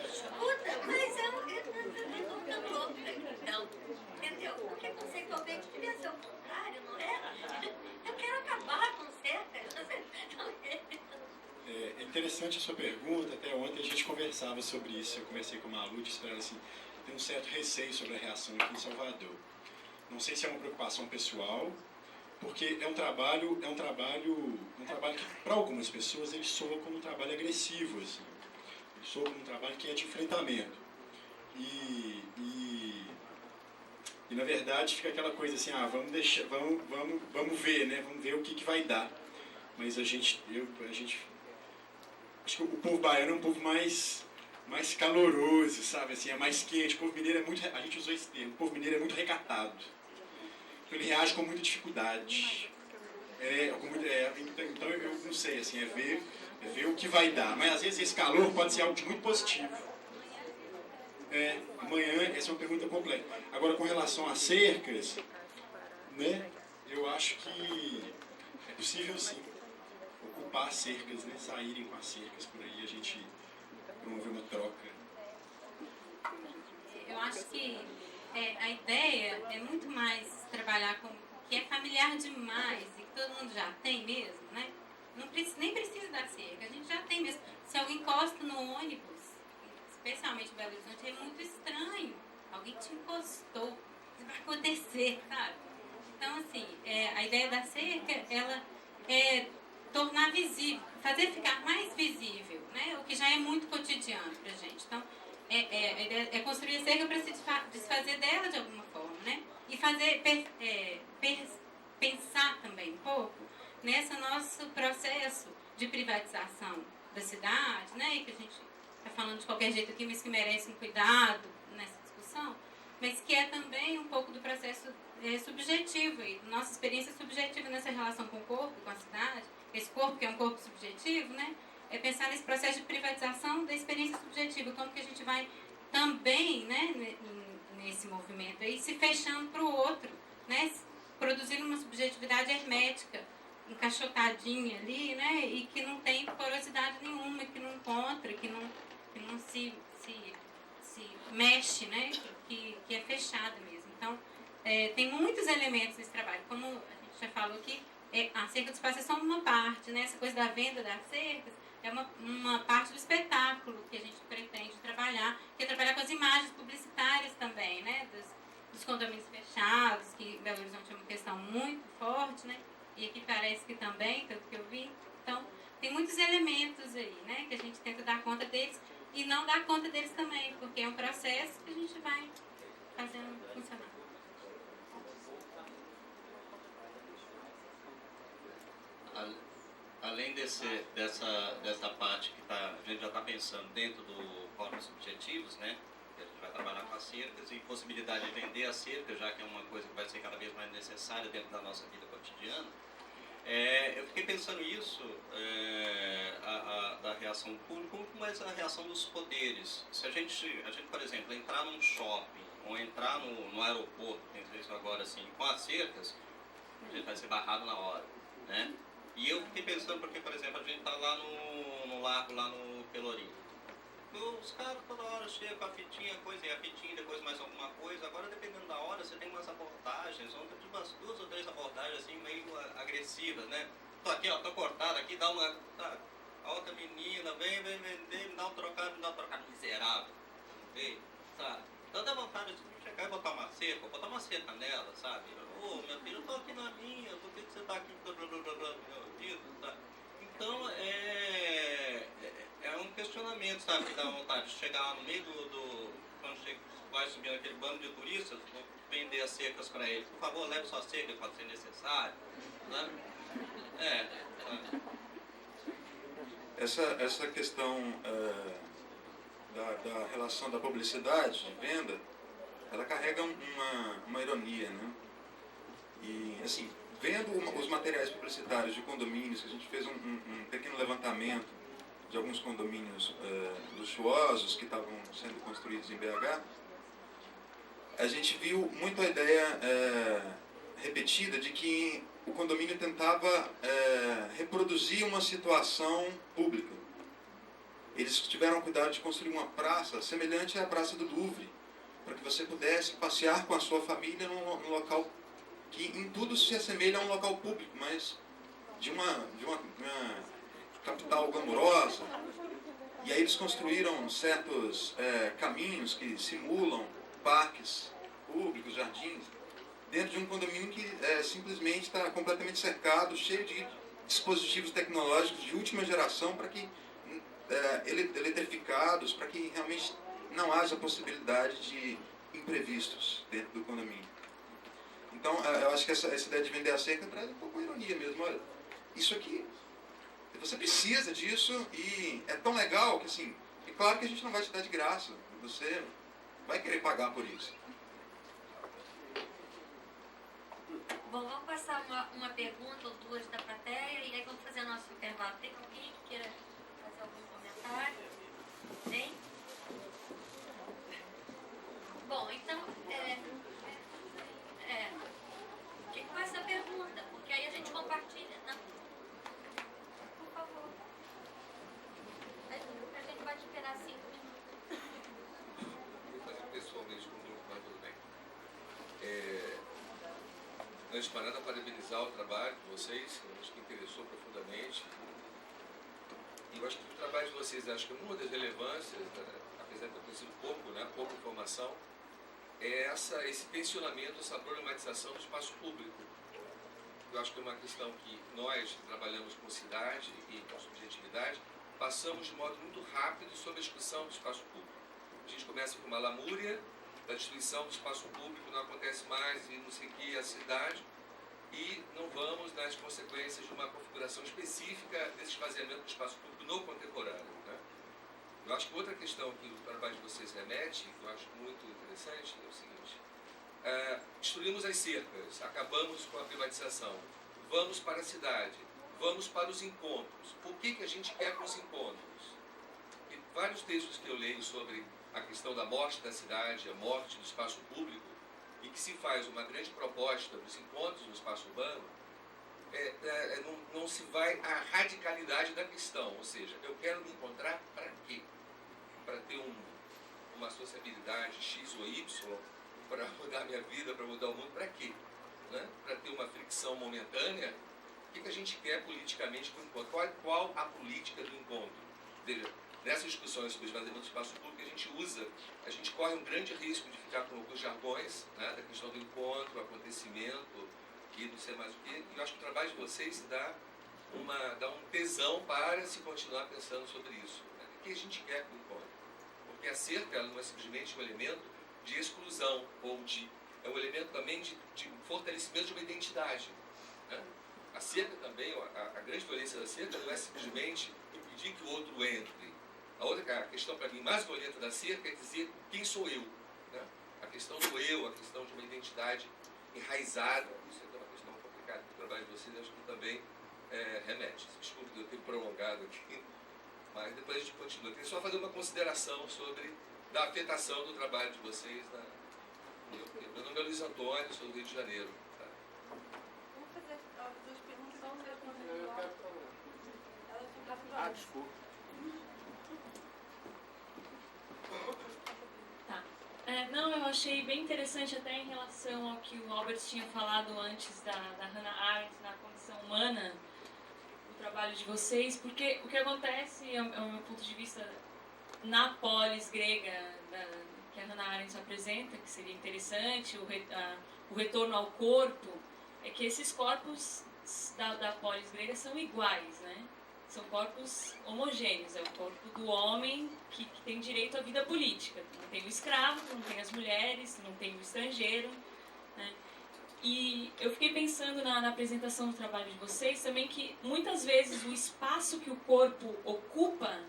[SPEAKER 4] Escuta, mas eu estou ficando louca, então, entendeu? Porque conceitualmente devia ser o contrário, não é? Eu quero acabar com cercas.
[SPEAKER 6] É interessante a sua pergunta. Até ontem a gente conversava sobre isso. Eu conversei com a Malu, disse para ela assim, tem um certo receio sobre a reação aqui em Salvador. Não sei se é uma preocupação pessoal, porque é um trabalho que para algumas pessoas ele soa como um trabalho agressivo, assim. Ele soa como um trabalho que é de enfrentamento. E na verdade fica aquela coisa assim, vamos ver, né? Vamos ver o que vai dar. Mas acho que o povo baiano é um povo mais caloroso, sabe? Assim, é mais quente. O povo mineiro é muito, a gente usou esse termo, o povo mineiro é muito recatado. Então ele reage com muita dificuldade. Então eu não sei, assim, é ver o que vai dar. Mas às vezes esse calor pode ser algo de muito positivo. Amanhã, essa é uma pergunta completa. Agora, com relação às cercas, né? Eu acho que é possível sim ocupar as cercas, né? Saírem com as cercas por aí, a gente promover uma troca.
[SPEAKER 8] Eu acho que a ideia é muito mais trabalhar com o que é familiar demais e que todo mundo já tem mesmo, né? Nem precisa da cerca, a gente já tem mesmo. Se alguém encosta no ônibus, especialmente em Belo Horizonte, é muito estranho. Alguém te encostou, isso vai acontecer, sabe? Então, assim, a ideia da cerca, ela é tornar visível, fazer ficar mais visível, né? O que já é muito cotidiano pra gente. Então, a ideia é construir a cerca para se desfazer dela de alguma forma, né? E fazer, pensar também um pouco nesse nosso processo de privatização da cidade, né? E que a gente está falando de qualquer jeito aqui, mas que merece um cuidado nessa discussão. mas que é também um pouco do processo subjetivo, e nossa experiência subjetiva nessa relação com o corpo, com a cidade, esse corpo que é um corpo subjetivo, né? É pensar nesse processo de privatização da experiência subjetiva, como que a gente vai também, né, nesse movimento aí, se fechando para o outro, né, produzindo uma subjetividade hermética, encaixotadinha ali, né, e que não tem porosidade nenhuma, que não encontra, que não se mexe, né, que é fechada mesmo. Então, tem muitos elementos nesse trabalho, como a gente já falou aqui, a cerca do espaço é só uma parte, né, essa coisa da venda das cercas é uma parte do espetáculo que a gente pretende trabalhar, que é trabalhar com as imagens publicitárias também, né, dos condomínios fechados, que Belo Horizonte é uma questão muito forte, né, e aqui parece que também, pelo que eu vi. Então, tem muitos elementos aí, né, que a gente tenta dar conta deles e não dar conta deles também, porque é um processo que a gente vai fazendo funcionar.
[SPEAKER 10] Além dessa parte que a gente já está pensando dentro do corpos subjetivos, né? Que a gente vai trabalhar com as cercas e possibilidade de vender as cercas, já que é uma coisa que vai ser cada vez mais necessária dentro da nossa vida cotidiana. Eu fiquei pensando isso, da reação do público, mas a reação dos poderes. Se a gente, por exemplo, entrar num shopping ou entrar no aeroporto, tem isso agora assim, com as cercas, a gente vai ser barrado na hora, né? E eu fiquei pensando, porque, por exemplo, a gente está lá no largo, lá no Pelourinho. Os caras toda hora chegam com a fitinha, coisa, e a fitinha, depois mais alguma coisa. Agora, dependendo da hora, você tem umas abordagens, umas 2 ou 3 abordagens assim, meio agressivas, né? Tô aqui, ó, tô cortado aqui, dá uma... a outra menina, vem vender, me dá um trocado, miserável. Vem, sabe? Então dá vontade de chegar e botar uma cerca nela, sabe? Ô, meu filho, eu tô aqui na minha, por que você tá aqui? Tá? Então, é um questionamento, sabe, que dá vontade de chegar lá no meio quando vai subindo aquele bando de turistas, vou vender as cercas para eles. Por favor, leve sua cerca quando ser necessário. Né?
[SPEAKER 9] Essa questão da relação da publicidade, de venda, ela carrega uma ironia, né? E, assim, vendo os materiais publicitários de condomínios, que a gente fez um pequeno levantamento de alguns condomínios luxuosos que estavam sendo construídos em BH, a gente viu muito a ideia repetida de que o condomínio tentava reproduzir uma situação pública. Eles tiveram cuidado de construir uma praça semelhante à Praça do Louvre, para que você pudesse passear com a sua família num local que em tudo se assemelha a um local público, mas de uma capital glamourosa. E aí eles construíram certos caminhos que simulam parques públicos, jardins, dentro de um condomínio que simplesmente está completamente cercado, cheio de dispositivos tecnológicos de última geração para que eletrificados, para que realmente não haja possibilidade de imprevistos dentro do condomínio. Então, eu acho que essa ideia de vender a cerca traz um pouco de ironia mesmo. Olha, isso aqui, você precisa disso e é tão legal que, assim, é claro que a gente não vai te dar de graça. Você vai querer pagar por isso.
[SPEAKER 4] Bom, vamos passar uma pergunta ou duas da plateia e aí vamos fazer nosso intervalo. Tem alguém que queira fazer algum comentário? Tem? Bom, então, com essa pergunta, porque aí a gente compartilha. Não? Por favor. A gente pode esperar 5 minutos.
[SPEAKER 12] Vou fazer pessoalmente com o grupo, mas tudo bem. Antes de nada, parabenizar o trabalho de vocês, eu acho que interessou profundamente. E eu acho que o trabalho de vocês, acho que uma das relevâncias, apesar de ter conhecido pouco, né, pouca informação, é esse tensionamento, essa problematização do espaço público. Eu acho que é uma questão que nós trabalhamos com cidade e com subjetividade, passamos de modo muito rápido sobre a discussão do espaço público. A gente começa com uma lamúria da destruição do espaço público, não acontece mais e não sei o que, a cidade, e não vamos nas consequências de uma configuração específica desse esvaziamento do espaço público no contemporâneo. Né? Eu acho que outra questão que o trabalho de vocês remete, que eu acho muito interessante, é o seguinte: destruímos as cercas, acabamos com a privatização, vamos para a cidade, vamos para os encontros. O que a gente quer com os encontros? E vários textos que eu leio sobre a questão da morte da cidade, a morte do espaço público, e que se faz uma grande proposta dos encontros no espaço urbano, não se vai à radicalidade da questão. Ou seja, eu quero me encontrar para quê? Para ter uma sociabilidade X ou Y, para mudar a minha vida, para mudar o mundo, para quê? Né? Para ter uma fricção momentânea? O que a gente quer politicamente com o encontro? Qual a política do encontro? Veja, nessas discussões sobre o esvaziamento do espaço público, a gente corre um grande risco de ficar com alguns jargões, né, da questão do encontro, acontecimento, e não sei mais o quê. E eu acho que o trabalho de vocês dá um tesão para se continuar pensando sobre isso. Né? O que a gente quer com o encontro? Porque a cerca ela não é simplesmente um elemento de exclusão, é um elemento também de fortalecimento de uma identidade. Né? A cerca também, a grande violência da cerca não é simplesmente impedir que o outro entre. A questão para mim mais violenta da cerca é dizer quem sou eu. Né? A questão do eu, a questão de uma identidade enraizada. Isso é uma questão complicada que o trabalho de vocês acho que também remete. Desculpe que eu tenho prolongado aqui, mas depois a gente continua. Eu queria só fazer uma consideração sobre a afetação do trabalho de vocês. Meu nome é Luiz Antônio, sou do Rio de Janeiro. Tá?
[SPEAKER 11] Vamos fazer as duas perguntas, vamos responder.
[SPEAKER 12] Desculpa.
[SPEAKER 13] Não, eu achei bem interessante até em relação ao que o Albert tinha falado antes da Hannah Arendt na condição humana, do trabalho de vocês, porque o que acontece, ao meu ponto de vista, na polis grega que a Hannah Arendt apresenta, que seria interessante, o retorno ao corpo, é que esses corpos da polis grega são iguais, né? São corpos homogêneos, é o corpo do homem que tem direito à vida política. Não tem o escravo, não tem as mulheres, não tem o estrangeiro. Né? E eu fiquei pensando na apresentação do trabalho de vocês também que muitas vezes o espaço que o corpo ocupa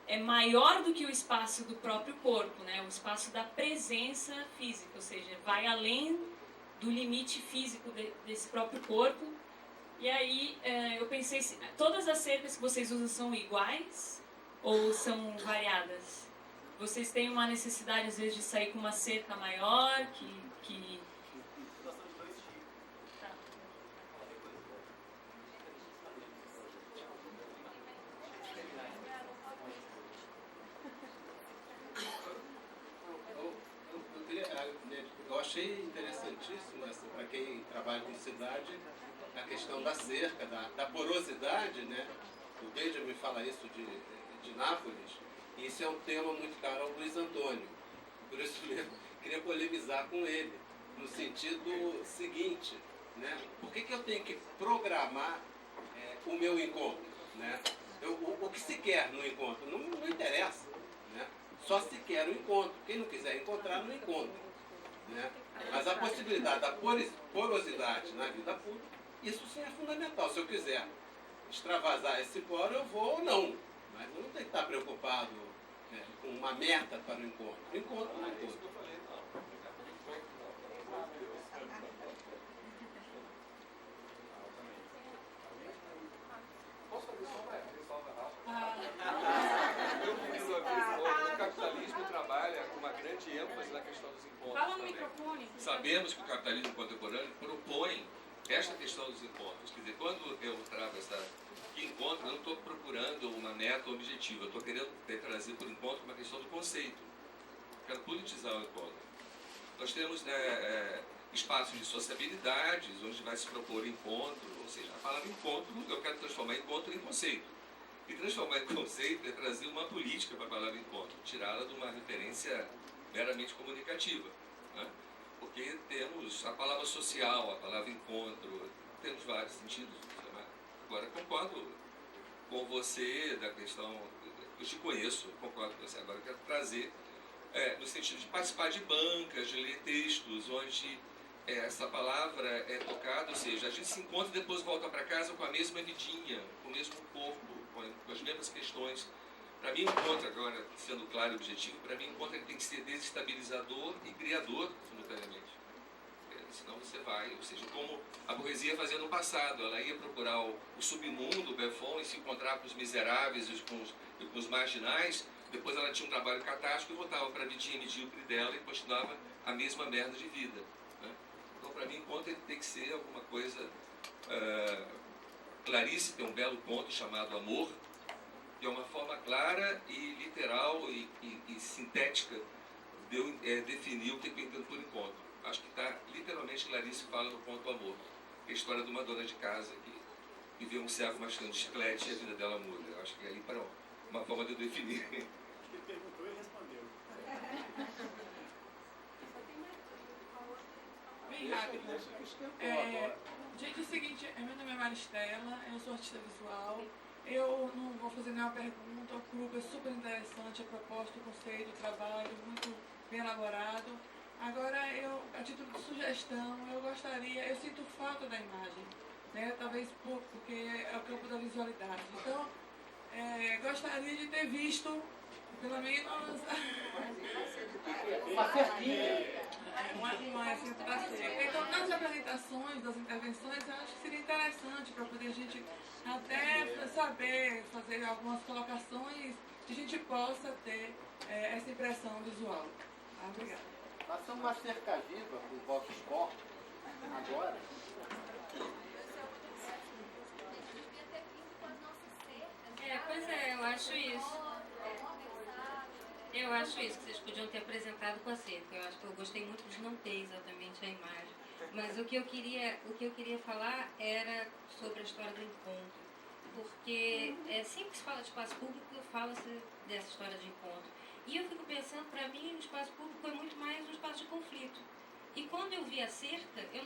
[SPEAKER 13] é maior do que o espaço do próprio corpo, né? O espaço da presença física, ou seja, vai além do limite físico desse próprio corpo. E aí eu pensei, todas as cercas que vocês usam são iguais ou são variadas? Vocês têm uma necessidade às vezes de sair com uma cerca maior que... Tá.
[SPEAKER 14] Eu achei interessantíssimo, para quem trabalha com cidade, a questão da cerca, da porosidade, né? O Benjamin fala isso de Nápoles, e isso é um tema muito caro ao Luiz Antônio. Por isso mesmo, queria polemizar com ele, no sentido seguinte, né? Por que eu tenho que programar o meu encontro? Né? O que se quer no encontro não interessa, né? Só se quer o encontro. Quem não quiser encontrar, não encontra. Né? Mas a possibilidade da porosidade na vida pública, isso sim é fundamental. Se eu quiser extravasar esse poro, eu vou ou não. Mas eu não tenho que estar preocupado com uma meta para o encontro. O encontro não é encontro.
[SPEAKER 12] Posso fazer só uma ressalva rápida? O capitalismo trabalha com uma grande ênfase na questão dos encontros.
[SPEAKER 11] Fala no microfone.
[SPEAKER 12] Sabemos que o capitalismo contemporâneo propõe esta questão dos encontros. Quer dizer, quando eu trago que encontro, eu não estou procurando uma meta objetiva, eu estou querendo trazer por encontro uma questão do conceito. Eu quero politizar o encontro. Nós temos espaços de sociabilidades, onde vai se propor encontro, ou seja, a palavra encontro, eu quero transformar encontro em conceito. E transformar em conceito é trazer uma política para a palavra encontro, tirá-la de uma referência meramente comunicativa. Né? Porque temos a palavra social, a palavra encontro, temos vários sentidos. Agora, concordo com você da questão, eu te conheço, concordo com você, agora eu quero trazer no sentido de participar de bancas, de ler textos, onde essa palavra é tocada, ou seja, a gente se encontra e depois volta para casa com a mesma vidinha, com o mesmo corpo, com as mesmas questões. Para mim, o encontro, agora sendo claro e objetivo, para mim o encontro tem que ser desestabilizador e criador simultaneamente. porque senão você vai, ou seja, como a burguesia fazia no passado, ela ia procurar o submundo, o Buffon, e se encontrar com os miseráveis e com os marginais, depois ela tinha um trabalho catástrofe e voltava para a vidinha medíocre dela e continuava a mesma merda de vida, né? Então, para mim, encontro ele tem que ser alguma coisa... Clarice tem um belo conto chamado Amor, que é uma forma clara e literal e sintética de definir o que eu entendo por encontro. Acho que está, literalmente, Clarice fala no conto Amor, que é a história de uma dona de casa que vê um servo mascando chiclete e a vida dela muda. Acho que é aí para uma forma de eu definir.
[SPEAKER 6] Ele perguntou e respondeu.
[SPEAKER 11] Bem rápido. Gente, é o seguinte, meu nome é Maristela, eu sou artista visual. Eu não vou fazer nenhuma pergunta, o grupo é super interessante, a proposta, o conceito, o trabalho, muito bem elaborado. Agora, a título de sugestão, eu sinto falta da imagem, né? Talvez porque é o campo da visualidade. Então, gostaria de ter visto, pelo menos, uma seca. Então, nas apresentações, das intervenções, eu acho que seria interessante para poder a gente até saber fazer algumas colocações que a gente possa ter essa impressão visual. Obrigada.
[SPEAKER 14] Nós somos uma cerca viva com vossos corpos agora.
[SPEAKER 4] Pois é, eu acho isso. Eu acho isso, que vocês podiam ter apresentado com a cerca. Eu acho que eu gostei muito de não ter exatamente a imagem. Mas o que eu queria falar era sobre a história do encontro. Porque sempre que se fala de espaço público, fala-se dessa história de encontro. E eu fico pensando, para mim, o espaço público é muito mais um espaço de conflito. E quando eu vi a cerca, eu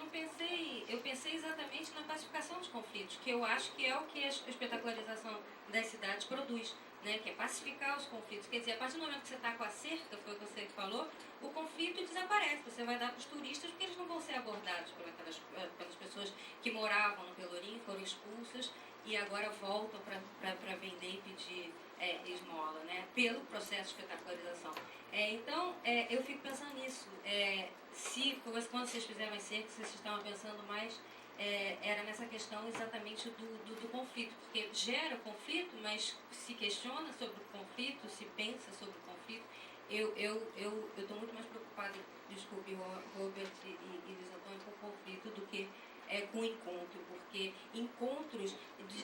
[SPEAKER 4] pensei exatamente na pacificação dos conflitos, que eu acho que é o que a espetacularização das cidades produz, né? Que é pacificar os conflitos. Quer dizer, a partir do momento que você está com a cerca, foi o que você falou, o conflito desaparece. Você vai dar para os turistas, porque eles não vão ser abordados pelas pessoas que moravam no Pelourinho, foram expulsas e agora voltam para vender e pedir esmola, né? Pelo processo de espetacularização. Então, eu fico pensando nisso. Quando vocês fizeram as cercas, vocês estavam pensando mais, era nessa questão exatamente do conflito, porque gera conflito, mas se questiona sobre o conflito, se pensa sobre o conflito. Eu estou muito mais preocupada, desculpe, Robert e Luiz Antônio, com o conflito do que com o encontro, porque encontros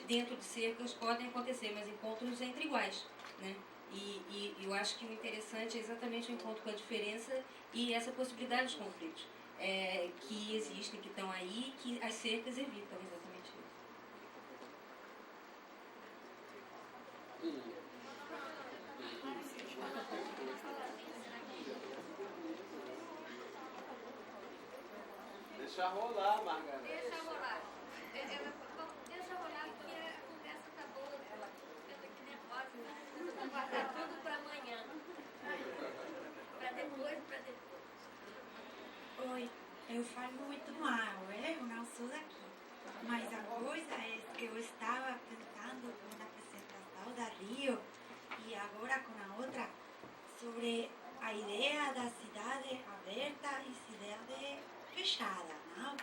[SPEAKER 4] dentro de cercas podem acontecer, mas encontros entre iguais, né? E eu acho que o interessante é exatamente o encontro com a diferença e essa possibilidade de conflitos que existem, que estão aí, que as cercas evitam exatamente isso.
[SPEAKER 14] Deixa rolar, Margarida.
[SPEAKER 7] Deixa rolar. Deixa rolar porque a conversa tá boa. Eu tô aqui nervosa. Eu vou guardar tudo para amanhã. Para depois.
[SPEAKER 15] Oi, eu falo muito mal, eu não sou daqui. Mas a coisa é que eu estava pensando com a apresentação da Rio e agora com a outra sobre a ideia da cidade aberta e cidade fechada, não?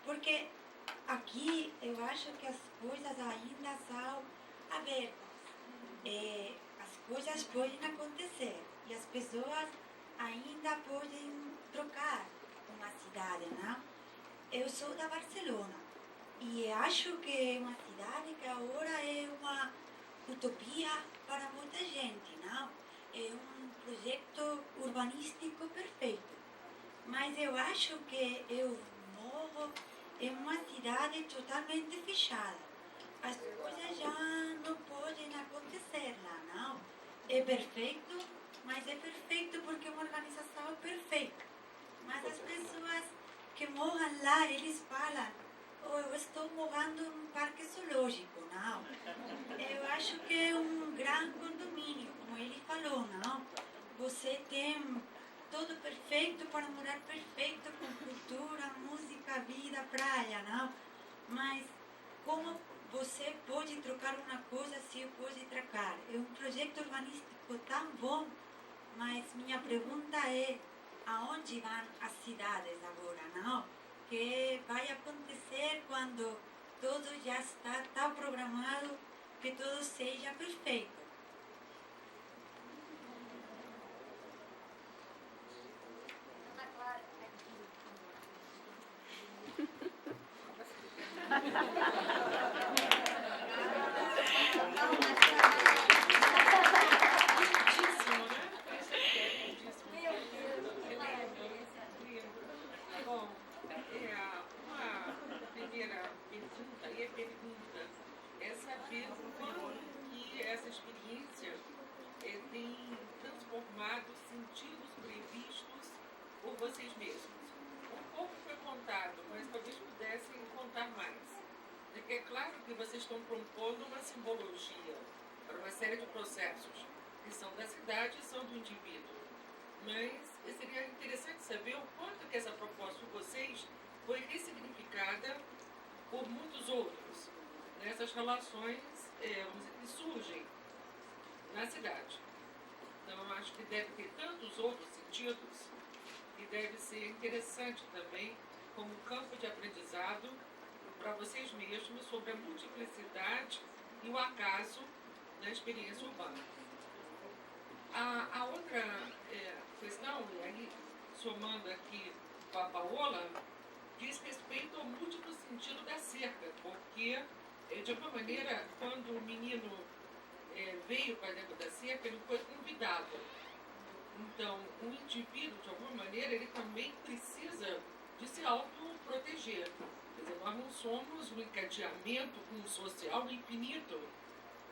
[SPEAKER 15] Porque aqui eu acho que as coisas ainda são abertas. As coisas podem acontecer e as pessoas ainda podem trocar uma cidade, não? Eu sou da Barcelona e acho que é uma cidade que agora é uma utopia para muita gente, não? É um projeto urbanístico perfeito. Mas eu acho que eu moro em uma cidade totalmente fechada. As coisas já não podem acontecer lá, não? É perfeito, mas é perfeito porque é uma organização perfeita. Mas as pessoas que moram lá, eles falam, eu estou morando num parque zoológico, não? Eu acho que é um grande condomínio, como ele falou, não? Você tem tudo perfeito para morar perfeito, com cultura, música, vida, praia, não? Mas como você pode trocar uma coisa se pode trocar? É um projeto urbanístico tão bom, mas minha pergunta é, aonde vão as cidades agora, não? que vai acontecer quando tudo já está tão programado que tudo seja perfeito.
[SPEAKER 3] Bom, uma primeira pergunta, e a pergunta é saber como que essa experiência tem transformado sentidos previstos por vocês mesmos. Um pouco foi contado, mas talvez pudessem contar mais. Porque é claro que vocês estão propondo uma simbologia para uma série de processos que são da cidade e são do indivíduo. Mas seria interessante saber o quanto que essa proposta de vocês foi ressignificada por muitos outros, nessas relações que surgem na cidade. Então, eu acho que deve ter tantos outros sentidos que deve ser interessante também como campo de aprendizado para vocês mesmos sobre a multiplicidade e o acaso na experiência urbana. A outra questão, e aí somando aqui com a Paola, diz respeito ao múltiplo sentido da cerca, porque, de alguma maneira, quando o menino veio para dentro da cerca, ele foi convidado. Então, o indivíduo, de alguma maneira, ele também precisa de se autoproteger. Quer dizer, nós não somos um encadeamento com o social infinito.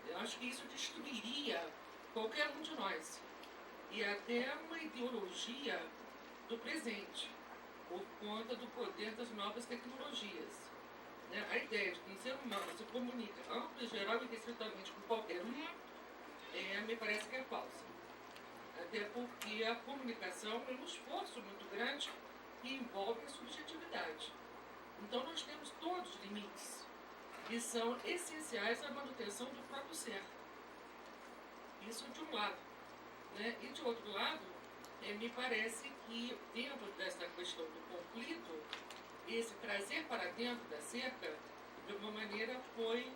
[SPEAKER 3] Eu acho que isso destruiria qualquer um de nós. E até uma ideologia do presente, por conta do poder das novas tecnologias. Né? A ideia de que um ser humano se comunica amplo, geral e restritamente com qualquer um, me parece que é falsa. Até porque a comunicação é um esforço muito grande que envolve a subjetividade. Então nós temos todos limites que são essenciais à manutenção do próprio ser. Isso de um lado. Né? E de outro lado, me parece que dentro dessa questão do conflito, esse trazer para dentro da cerca, de alguma maneira foi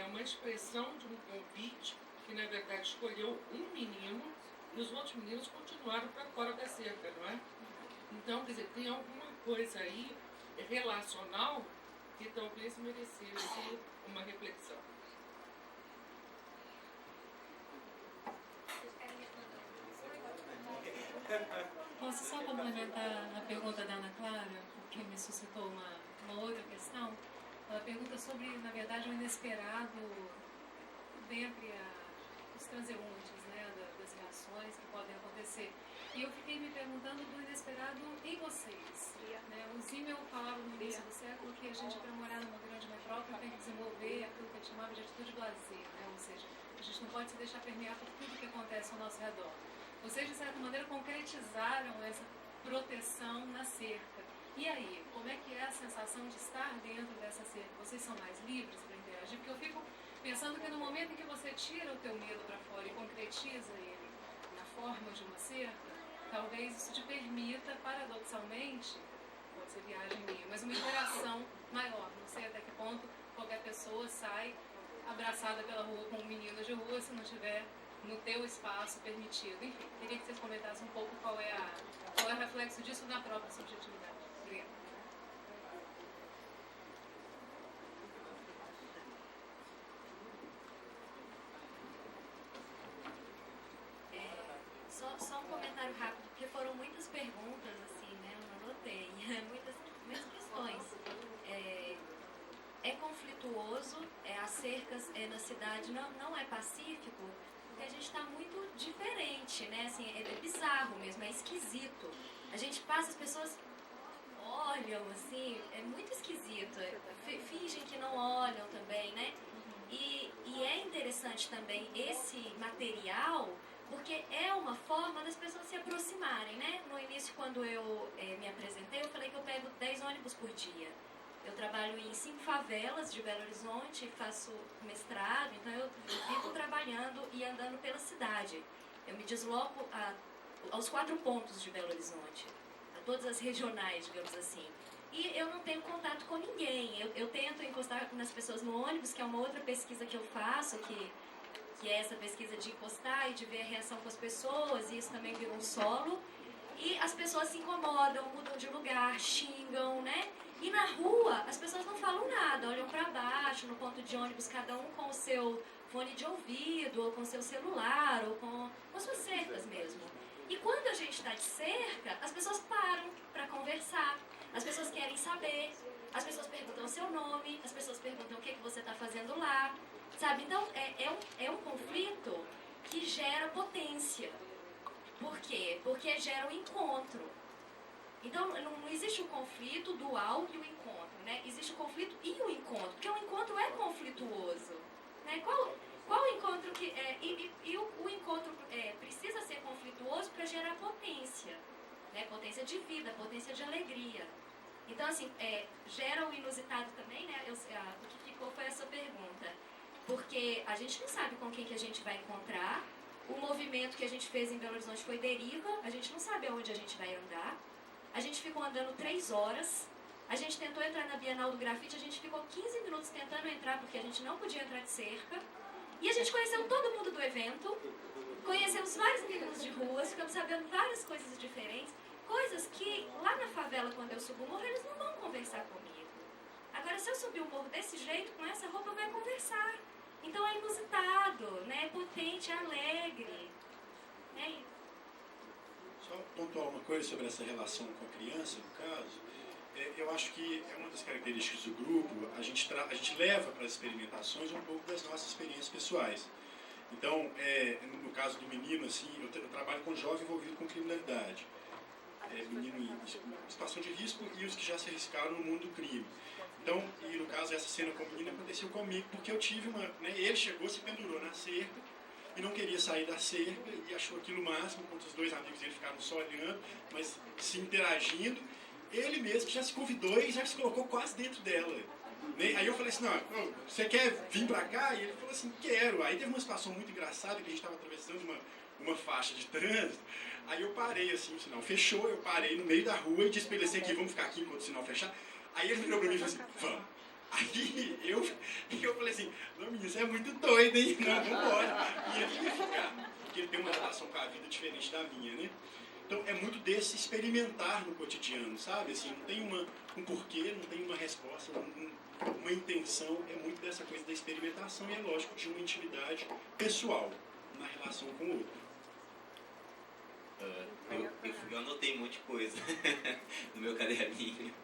[SPEAKER 3] uma expressão de um convite que na verdade escolheu um menino e os outros meninos continuaram para fora da cerca, não é? Então, quer dizer, tem alguma coisa aí relacional que talvez merecesse uma reflexão.
[SPEAKER 16] Posso só complementar a pergunta da Ana Clara, porque me suscitou uma outra questão? Ela pergunta sobre, na verdade, o inesperado dentre os transeuntes, né, das reações que podem acontecer. E eu fiquei me perguntando do inesperado em vocês. Né? O Zimmel falava no início do século que a gente, para morar numa grande metrópole, tem que desenvolver aquilo que ele chamava de atitude de lazer, né? Ou seja, a gente não pode se deixar permear por tudo que acontece ao nosso redor. Vocês, de certa maneira, concretizaram essa proteção na cerca. E aí, como é que é a sensação de estar dentro dessa cerca? Vocês são mais livres para interagir? Porque eu fico pensando que no momento em que você tira o teu medo para fora e concretiza ele na forma de uma cerca, talvez isso te permita, paradoxalmente, pode ser viagem minha, mas uma interação maior. Não sei até que ponto qualquer pessoa sai abraçada pela rua com um menino de rua se não tiver no teu espaço permitido. Enfim, queria que vocês comentassem um pouco qual é o reflexo disso na própria subjetividade. Obrigada.
[SPEAKER 7] Só um comentário rápido, porque foram muitas perguntas, assim, né? Eu não anotei. Muitas questões. É conflituoso, as cercas na cidade não é pacífico, porque a gente está muito diferente, né? Assim, é bizarro mesmo, é esquisito. A gente passa, as pessoas olham, assim, é muito esquisito. Fingem que não olham também, né? E é interessante também esse material, porque é uma forma das pessoas se aproximarem, né? No início, quando eu me apresentei, eu falei que eu pego 10 ônibus por dia. Eu trabalho em 5 favelas de Belo Horizonte, faço mestrado, então eu vivo trabalhando e andando pela cidade. Eu me desloco aos 4 pontos de Belo Horizonte, a todas as regionais, digamos assim. e eu não tenho contato com ninguém. Eu tento encostar nas pessoas no ônibus, que é uma outra pesquisa que eu faço, que é essa pesquisa de encostar e de ver a reação com as pessoas, e isso também vira um solo. E as pessoas se incomodam, mudam de lugar, xingam, né? E na rua, as pessoas não falam nada, olham para baixo, no ponto de ônibus, cada um com o seu fone de ouvido, ou com o seu celular, ou com as suas cercas mesmo. E quando a gente está de cerca, as pessoas param para conversar, as pessoas querem saber, as pessoas perguntam o seu nome, as pessoas perguntam o que você está fazendo lá, sabe? Então, é um conflito que gera potência. Por quê? Porque gera um encontro. Então, não existe o conflito dual e o encontro, né? Existe o conflito e o encontro, porque o encontro é conflituoso, né? Qual o encontro que... o encontro precisa ser conflituoso para gerar potência, né? Potência de vida, potência de alegria. Então, assim, gera o inusitado também, né? O que ficou foi essa pergunta. Porque a gente não sabe com quem que a gente vai encontrar. O movimento que a gente fez em Belo Horizonte foi deriva, a gente não sabe aonde a gente vai andar. A gente ficou andando 3 horas, a gente tentou entrar na Bienal do Grafite, a gente ficou 15 minutos tentando entrar porque a gente não podia entrar de cerca. E a gente conheceu todo mundo do evento, conhecemos vários meninos de ruas, ficamos sabendo várias coisas diferentes, coisas que lá na favela, quando eu subo o morro, eles não vão conversar comigo. Agora, se eu subir o morro desse jeito, com essa roupa, vai conversar. Então é inusitado, né? É potente, é alegre. Né?
[SPEAKER 6] Só pontuar uma coisa sobre essa relação com a criança, no caso. Eu acho que é uma das características do grupo, a gente leva para as experimentações um pouco das nossas experiências pessoais. Então, no caso do menino, assim, eu trabalho com jovem envolvido com criminalidade. Menino em situação de risco e os que já se arriscaram no mundo do crime. Então, e no caso, essa cena com o menino aconteceu comigo, porque eu tive uma... Né, ele chegou, se pendurou na cerca e não queria sair da cerca e achou aquilo o máximo, enquanto os 2 amigos dele ficaram só olhando, mas se interagindo. Ele mesmo já se convidou e já se colocou quase dentro dela. Né? Aí eu falei assim, não, você quer vir pra cá? E ele falou assim, quero. Aí teve uma situação muito engraçada, que a gente estava atravessando uma faixa de trânsito. Aí eu parei assim, o sinal fechou, eu parei no meio da rua e disse pra ele assim, aqui, vamos ficar aqui enquanto o sinal fechar. Aí ele virou pra mim e falou assim, vamos. Aí eu falei assim, não, menino, você é muito doido, hein? Não, vambora. E ele ia ficar, porque ele tem uma relação com a vida diferente da minha, né? Então é muito desse experimentar no cotidiano, sabe? Assim, não tem um porquê, não tem uma resposta, uma intenção, é muito dessa coisa da experimentação e é lógico de uma intimidade pessoal na relação com o outro.
[SPEAKER 5] Eu anotei um monte de coisa no meu caderninho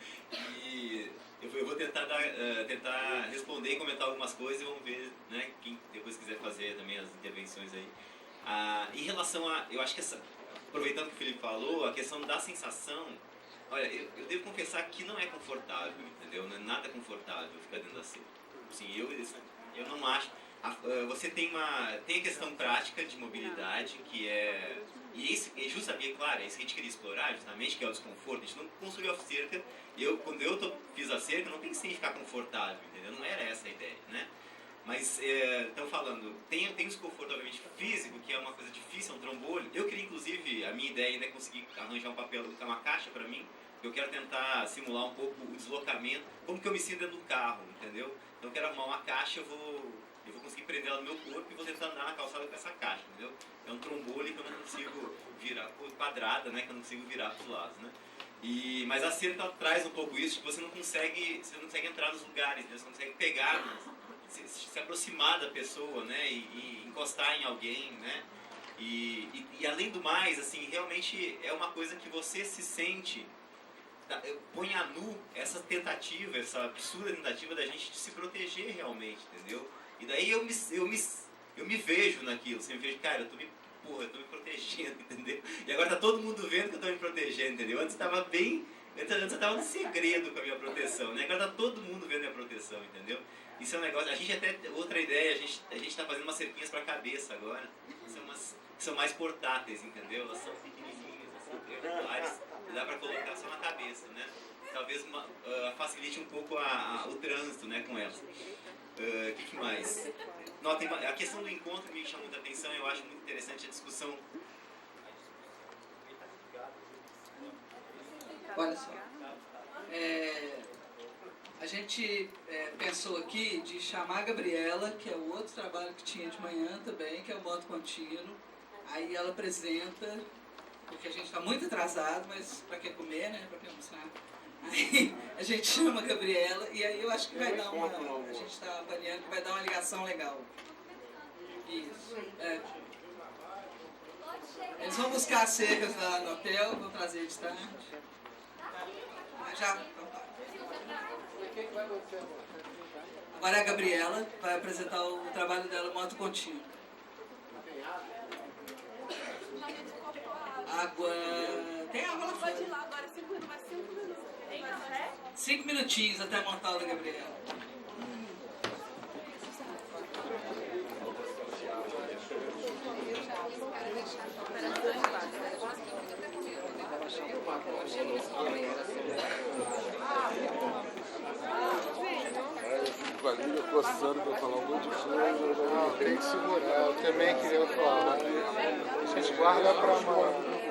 [SPEAKER 5] e eu vou tentar responder e comentar algumas coisas e vamos ver, né, quem depois quiser fazer também as intervenções aí. Em relação eu acho que aproveitando o que o Felipe falou, a questão da sensação, olha, eu devo confessar que não é confortável, entendeu? Não é nada confortável ficar dentro da cerca. Assim, eu não acho. Você tem a questão prática de mobilidade, que é... E justamente, claro, é isso que a gente queria explorar, justamente, que é o desconforto. A gente não construiu a cerca. Quando eu fiz a cerca, eu não pensei em ficar confortável, entendeu? Não era essa a ideia, né? Mas, estão falando, tem desconforto, obviamente, físico, que é uma coisa difícil, é um trambolho. Eu queria, inclusive, a minha ideia ainda é conseguir arranjar um papel, uma caixa para mim. Eu quero tentar simular um pouco o deslocamento, como que eu me sinto dentro do carro, entendeu? Então, eu quero arrumar uma caixa, eu vou conseguir prender ela no meu corpo e vou tentar andar na calçada com essa caixa, entendeu? É um trombolho que eu não consigo virar, quadrada, né, que eu não consigo virar para os lados, né? Mas a cerca traz um pouco isso, que você não consegue entrar nos lugares, né? Você não consegue pegar, se aproximar da pessoa, né, e encostar em alguém, né? E além do mais, assim, realmente é uma coisa que você se sente, põe a nu essa tentativa, essa absurda tentativa da gente de se proteger realmente, entendeu? E daí eu me vejo naquilo, assim, eu vejo, cara, eu tô me protegendo, entendeu? E agora tá todo mundo vendo que eu tô me protegendo, entendeu? Antes eu tava no segredo com a minha proteção, né? Agora tá todo mundo vendo a minha proteção, entendeu? Isso é um negócio, a gente até, outra ideia, a gente tá fazendo umas cerquinhas pra cabeça agora, são mais portáteis, entendeu? Elas são pequenininhas, assim, triangulares, dá pra colocar só na cabeça, né? Talvez facilite um pouco o trânsito, né, com elas. O que mais? A questão do encontro me chama muita atenção, eu acho muito interessante a discussão.
[SPEAKER 17] Olha só, A gente pensou aqui de chamar a Gabriela, que é o outro trabalho que tinha de manhã também, que é o Modo Contínuo. Aí ela apresenta, porque a gente está muito atrasado, mas para que comer, né? Para que almoçar. Aí a gente chama a Gabriela e aí eu acho que vai dar uma... A gente está avaliando que vai dar uma ligação legal. Isso. Eles vão buscar as cercas lá no hotel, vão trazer de tarde. Já. Agora a Gabriela vai apresentar o trabalho dela, Modo Contínuo. Água... Tem água lá fora. 5 minutinhos até montar o da Gabriela.
[SPEAKER 18] Com a língua coçando para falar um monte de coisa. Tem que segurar, eu também queria falar. A gente guarda para uma...